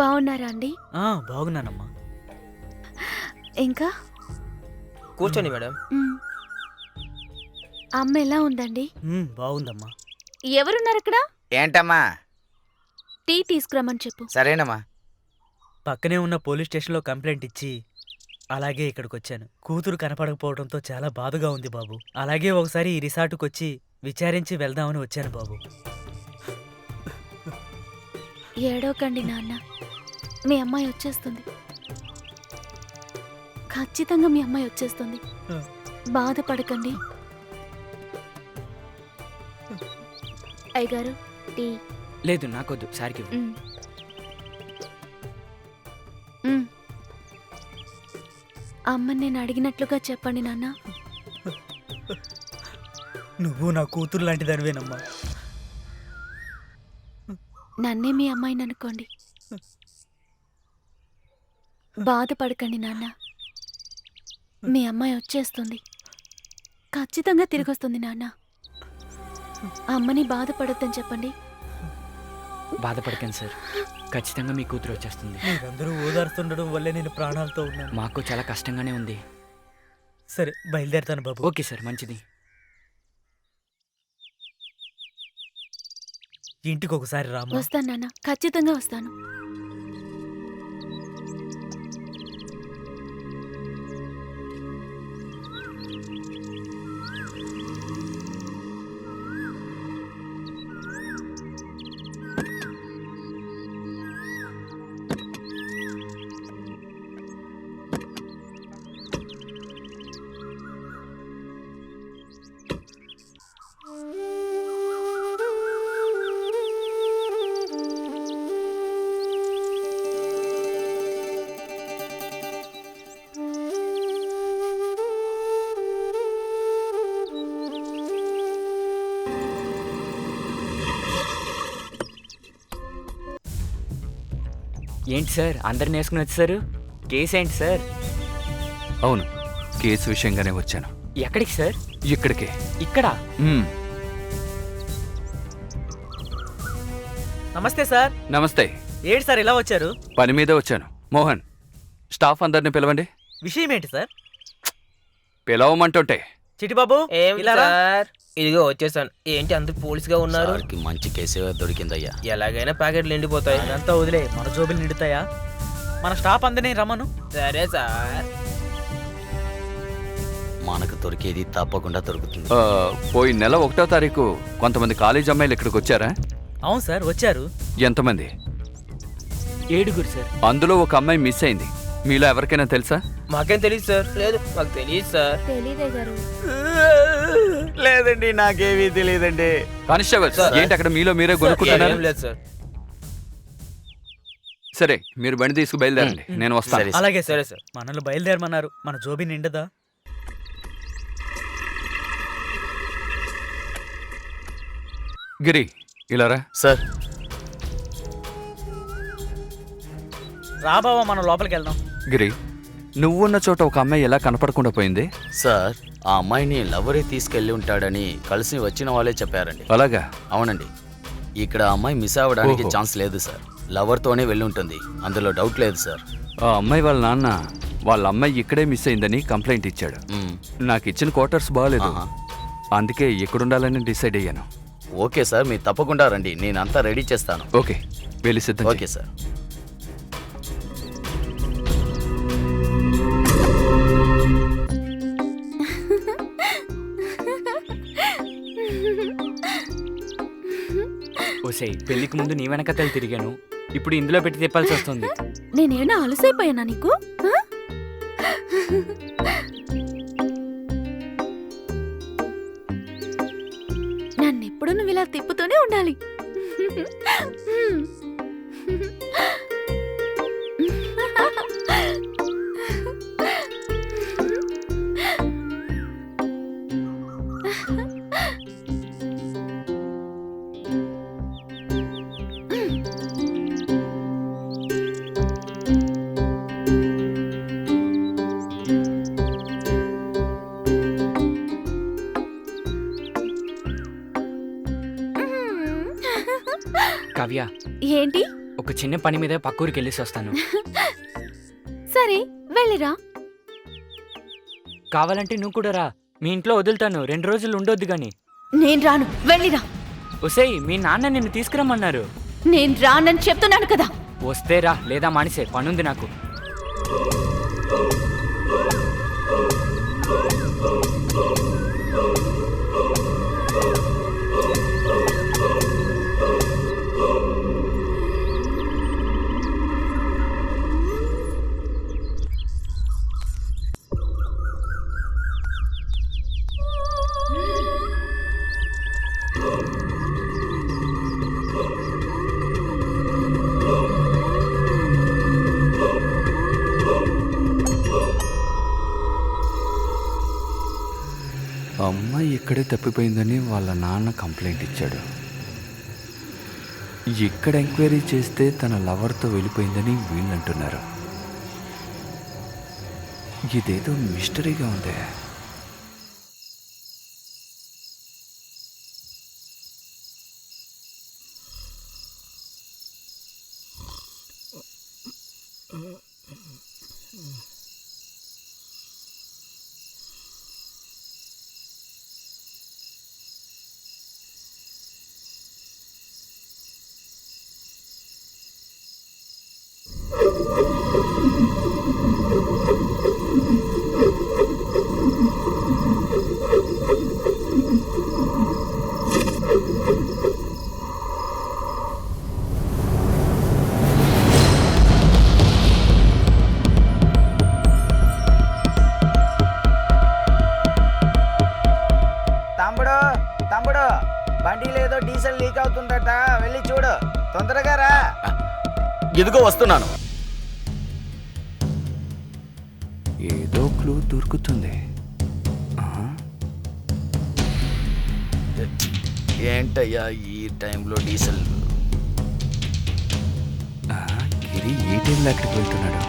బాగున్నారా అండి? బాగున్నానమ్మా. ఇంకా కూర్చోండి మేడం. మ్, అమ్మ ఎలా ఉందండి? బాగుందమ్మా. ఎవరున్నారు అక్కడ? ఏంటమ్మా? టీ తీసుకురమ్మని చెప్పు. సరేనమ్మా. పక్కనే ఉన్న పోలీస్ స్టేషన్లో కంప్లైంట్ ఇచ్చి అలాగే ఇక్కడికి వచ్చాను. కూతురు కనపడకపోవడంతో చాలా బాధగా ఉంది బాబు. అలాగే ఒకసారి ఈ రిసార్ట్కి వచ్చి విచారించి వెళ్దామని వచ్చాను బాబు. ఏడవకండి నాన్న, మీ అమ్మాయి వచ్చేస్తుంది. ఖచ్చితంగా మీ అమ్మాయి వచ్చేస్తుంది. బాధపడకండి. అయ్యగారు, టీ. లేదు, నాకొద్దు, సార్కి ఇవ్వు. మ్. మ్. అమ్మని నేను అడిగినట్లుగా చెప్పండి నాన్న. నువ్వు నా కూతురు లాంటి దానివేనమ్మా. నన్నే మీ అమ్మాయిని అనుకోండి. బాధపడకండి నాన్న, మీ అమ్మాయి వచ్చేస్తుంది. ఖచ్చితంగా తిరిగి వస్తుంది నాన్న. అమ్మని బాధపడొద్దని చెప్పండి. బాధపడకండి సార్, ఖచ్చితంగా మీ కూతురు వచ్చేస్తుంది. మీరందరూ ఓదార్స్తుండడం వల్లే నేను ప్రాణాలతో ఉన్నాను. మాకు చాలా కష్టంగానే ఉంది. సరే, బయలుదేరుతాను బాబు. ఓకే సార్, మంచిది. ఇంటికి ఒకసారి రామా. వస్తాను నాన్న, ఖచ్చితంగా వస్తాను. ఏంటి సార్ అందరిని వేసుకుని వచ్చేసారు? కేసు ఏంటి సార్? అవును, కేసు విషయంగానే వచ్చాను. ఎక్కడికి సార్? ఇక్కడికే. ఇక్కడ? నమస్తే సార్. నమస్తే. ఏంటి సార్ ఇలా వచ్చారు? పని మీద వచ్చాను. మోహన్, స్టాఫ్ అందరిని పిలవండి. విషయం ఏంటి సార్? పిలవమంటుంటే. చిటిబాబు ఇలా రా. సార్ ఇదిగో వచ్చేసాను. ఏంటి అందరు పోలీసుగా ఉన్నారు? మంచి కేసు దొరికిందయ్యా. ఎలాగైనా ప్యాకెట్లు ఎండిపోతాయి. అదంతా వదిలే, మన జోబులు నిండుతాయా? మన స్టాఫ్ అందరినీ రమ్మను. సరే సార్. మనకు దొరికేది తప్పకుండా దొరుకుతుంది. పోయిన నెల 1వ తారీఖు కొంతమంది కాలేజ్ అమ్మాయిలు ఇక్కడికి వచ్చారా? అవును సార్ వచ్చారు. ఎంతమంది? 7 సార్. అందులో ఒక అమ్మాయి మిస్ అయింది. మీలో ఎవరికైనా తెలుసా? మాకేం తెలియదు సార్. లేదు మాకు తెలియదు సార్. తెలీదే గారు. లేదండి, నాకేమీ తెలియదండి. కానిస్టేబుల్, ఏంటి అక్కడ మీలో మీరే కొనుక్కుంటున్నారు? ఏం లేదు సార్. సరే, మీరు బండి తీసుకు బయలుదేరండి, నేను వస్తాను. అలాగే సరే సరే సార్. మనల్ని బయలుదేరమన్నారు. మన జోబీ నిండదా? గిరి, ఇలా రా. సార్ రా బావా, మనం లోపలికి వెళ్దాం. గిరి, నువ్వున్న చోట ఒక అమ్మాయి ఎలా కనపడకుండా పోయింది? సార్, ఆ అమ్మాయిని లవరే తీసుకెళ్లి ఉంటాడని కలిసి వచ్చిన వాళ్ళే చెప్పారండి. అలాగా? అవునండి. ఇక్కడ ఆ అమ్మాయి మిస్ అవ్వడానికి ఓహో. ఛాన్స్ లేదు సార్. లవర్తోనే వెళ్ళి ఉంటుంది, అందులో డౌట్ లేదు సార్. ఆ అమ్మాయి వాళ్ళ నాన్న వాళ్ళ అమ్మాయి ఇక్కడే మిస్ అయిందని కంప్లైంట్ ఇచ్చాడు. నాకు ఇచ్చిన క్వార్టర్స్ బాగాలేదు, అందుకే ఇక్కడుండాలని డిసైడ్ అయ్యాను. ఓకే సార్, మీరు తప్పకుండా రండి, నేను అంతా రెడీ చేస్తాను. ఓకే, వెళ్ళి సిద్ధం. Okay sir. ఓసే, పెళ్లికి ముందు నీ వెనకతలు తిరిగాను, ఇప్పుడు ఇందులో పెట్టి తిప్పాల్సి వస్తుంది. నేనేనా అలసైపోయానా నీకు? ఆ? నన్నెప్పుడు నువ్వు ఇలా తిప్పుతూనే ఉండాలి. కావ్య, ఏంటి? ఒక చిన్న పని మీద పక్కూరికి వెళ్ళేసి వస్తాను. సరే వెళ్ళిరా. కావాలంటే నువ్వు కూడా రా, మీ ఇంట్లో వదులుతాను, 2 రోజులు ఉండొద్దు గాని. నేను రాను, వెళ్ళిరా. ఒసేయ్, మీ నాన్న నిన్ను తీసుకురమ్మన్నారు. నేను రానని చెప్తున్నాను కదా. వస్తే రా, లేదా మానిసే, పనుంది నాకు. అమ్మాయి ఇక్కడే తప్పిపోయిందని వాళ్ళ నాన్న కంప్లైంట్ ఇచ్చాడు. ఇక్కడ ఎంక్వైరీ చేస్తే తన లవర్తో వెళ్ళిపోయిందని వీళ్ళంటున్నారు. ఇదేదో మిస్టరీగా ఉంది. తమ్ముడు, బండిలో ఏదో డీజిల్ లీక్ అవుతుందట, వెళ్ళి చూడు, తొందరగా రా. ఇదిగో వస్తున్నాను. ఏదో క్లూ దొరుకుతుంది. ఏంటయ్యా ఈ టైంలో డీజిల్? గిరి ఏ టైంలో అక్కడికి వెళ్తున్నాడు?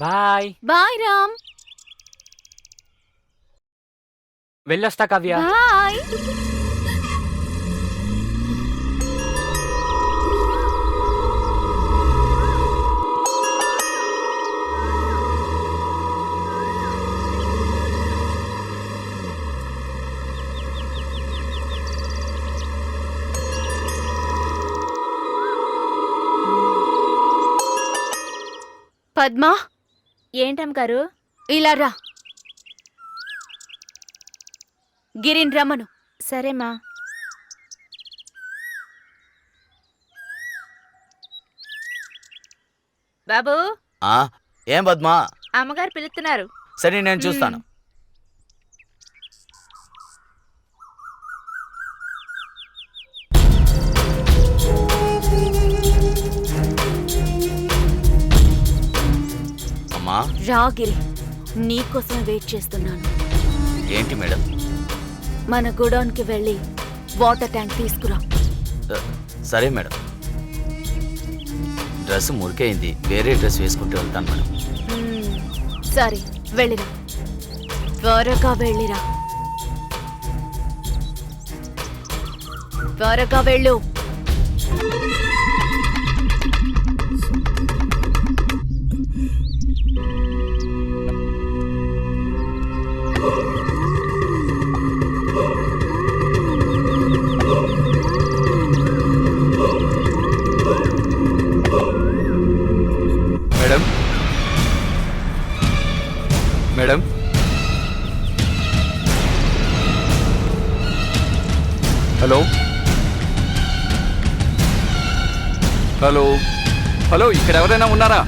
బాయ్. బాయ్ రామ్. వెళ్ళొస్తా కావ్య. బాయ్. పద్మా, ఏంటమ్మగారు? ఇలా రా. గిరిన్ రమ్మను. సరేమ్మా. బాబు, ఏం పద్మా? అమ్మగారు పిలుస్తున్నారు. సరే నేను చూస్తాను. అమ్మా. రా గిరి, నీకోసమే వెయిట్ చేస్తున్నాను. ఏంటి మేడం? మన గోడౌన్కి వెళ్ళి వాటర్ ట్యాంక్ తీసుకురా. సరే మేడం. డ్రెస్ మురికైంది, వేరే డ్రెస్ వేసుకుంటూ వెళ్తాను మేడం. సరే వెళ్ళిరా, త్వరగా వెళ్ళిరా, త్వరగా వెళ్ళు. Madam, madam, hello, hello, hello, ఇక్కడ ఎవరైనా ఉన్నారా?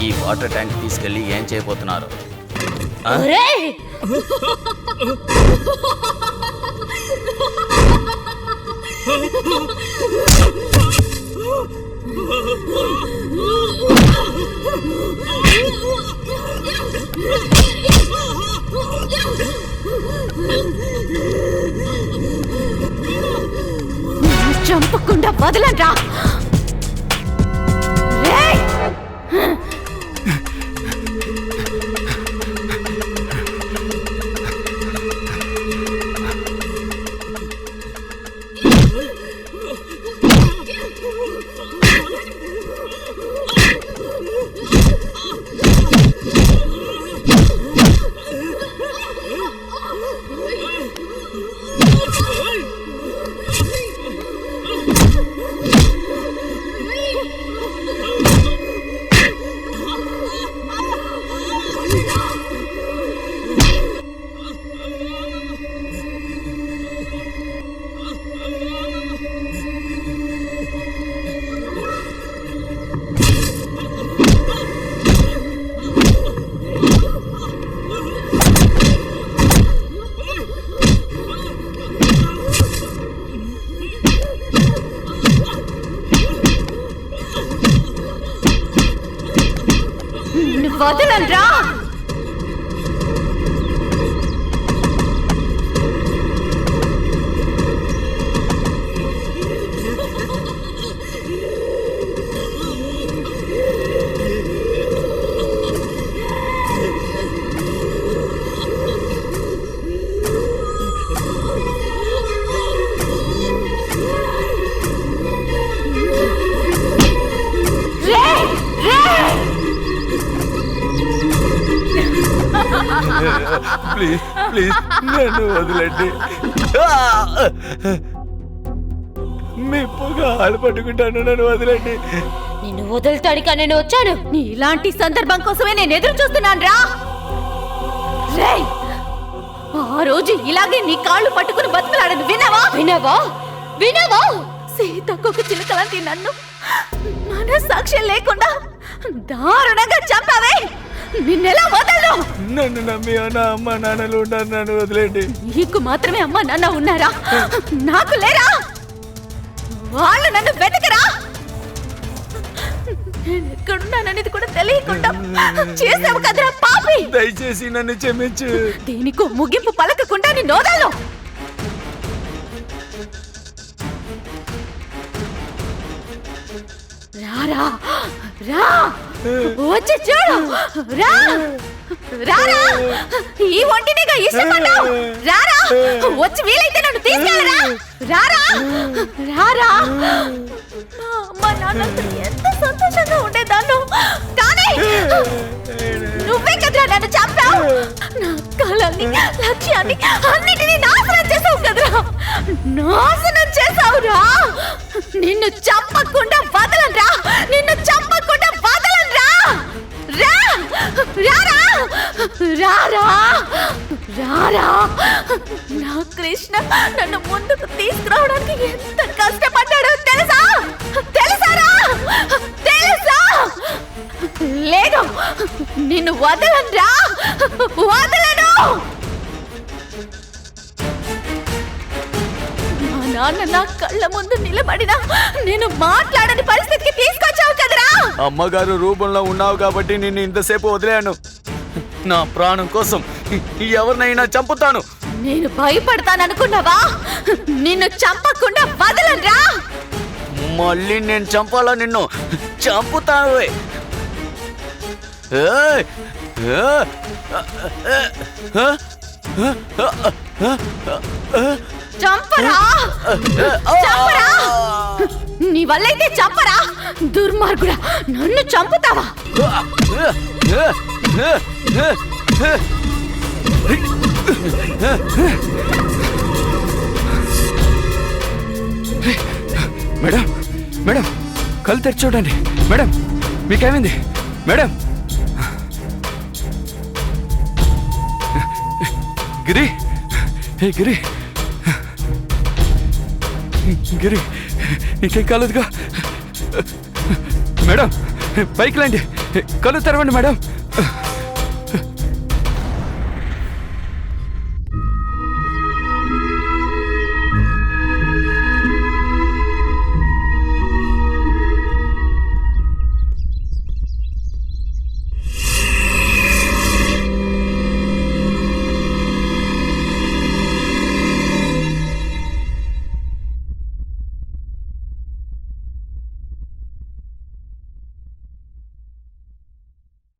ఈ వాటర్ ట్యాంక్ తీసుకెళ్ళి ఏం చేయబోతున్నారు? చంపకుండా వదలండ్రా. వదలండ్రా. ప్లీజ్ ప్లీజ్ నన్ను వదిలేండి. మీ పొగ ఆలు పట్టుకుంటాను, నన్ను వదిలేండి. నిన్ను వదులుతాడికా నేను వచ్చాను. నీ ఇలాంటి సందర్భం కోసమే నేను ఎదురు చూస్తున్నాను రా. రేయ్, ఆ రోజు ఇలాగే నీ కాళ్ళు పట్టుకుని బతుకులాడను విన్నావా? వినవా వినవా? సీతకొక చిలుకలాంటి నన్ను మనస్సాక్ష్యం లేకుండా దారుణంగా చంపావే. నిన్నెలా వదలను? నన్ను నమ్మి నా అమ్మ నాన్నలు ఉన్నారు, నన్ను వదిలేండి. నీకు మాత్రమే అమ్మ నాన్న ఉన్నారా? నాకు లేరా? వాళ్ళు నన్ను వెతకరా? నేను ఎక్కడున్నాననేది కూడా తెలియకుండా చేసావు కదరా పాపి. దయచేసి నన్ను క్షమించు. దీనికో ముగింపు పలకకుండా నీ నోదాలో రారా రా, వచ్చి చూడు. రా రారా, ఈ ఒంటినిగా ఇష్టపడ్డావు. రారా, వచ్చి వీలైతే నన్ను తీసుకెళ్ళరా. రారా రారా. మా అమ్మ నాన్నలతో ఎంత సంతోషంగా ఉండేదాన్ని, కానీ నువ్వే కదరా నన్ను చంపావు. నా కళల్ని, లక్ష్యాన్ని అన్నిటినీ నాశనం చేసావు కదరా. నాశనం చేసావురా. నిన్ను చంపకుండా వదలరా. నిన్ను చంపకుండా వదలరా. రా రారా రారా రారా. నా కృష్ణ నన్ను ముందుకు తీసుకురావడానికి ఎంత కష్టపడ్డాడో తెలుసా? తెలుసారా? తెలుసా? లేదు, నిన్ను వదలరా. వదలను. మా నాన్న నా కళ్ళ ముందు నిలబడినా నేను మాట్లాడని పరిస్థితికి తీసుకొచ్చావు కదరా. అమ్మగారు రూపంలో ఉన్నావు కాబట్టి నిన్ను ఇంతసేపు వదిలేను. నా ప్రాణం కోసం ఎవరినైనా చంపుతాను. నేను భయపడతాననుకున్నావా? నిన్ను చంపకుండా వదలరా. మళ్ళీ నేను చంపాలా? నిన్ను చంపుతాను. చంపరా. చంపరా. నీ వల్లైతే చంపరా. దుర్మార్గుడా, నన్ను చంపుతావా? మేడం మేడం, కళ్ళు తెరిచి చూడండి. మేడం, మీకేమైంది? మేడం, గిరి, హే గిరి, గిరి, ఇంకేం కాలేదుగా? మేడం, పైకి లేండి, కళ్ళు తెరవండి మేడం.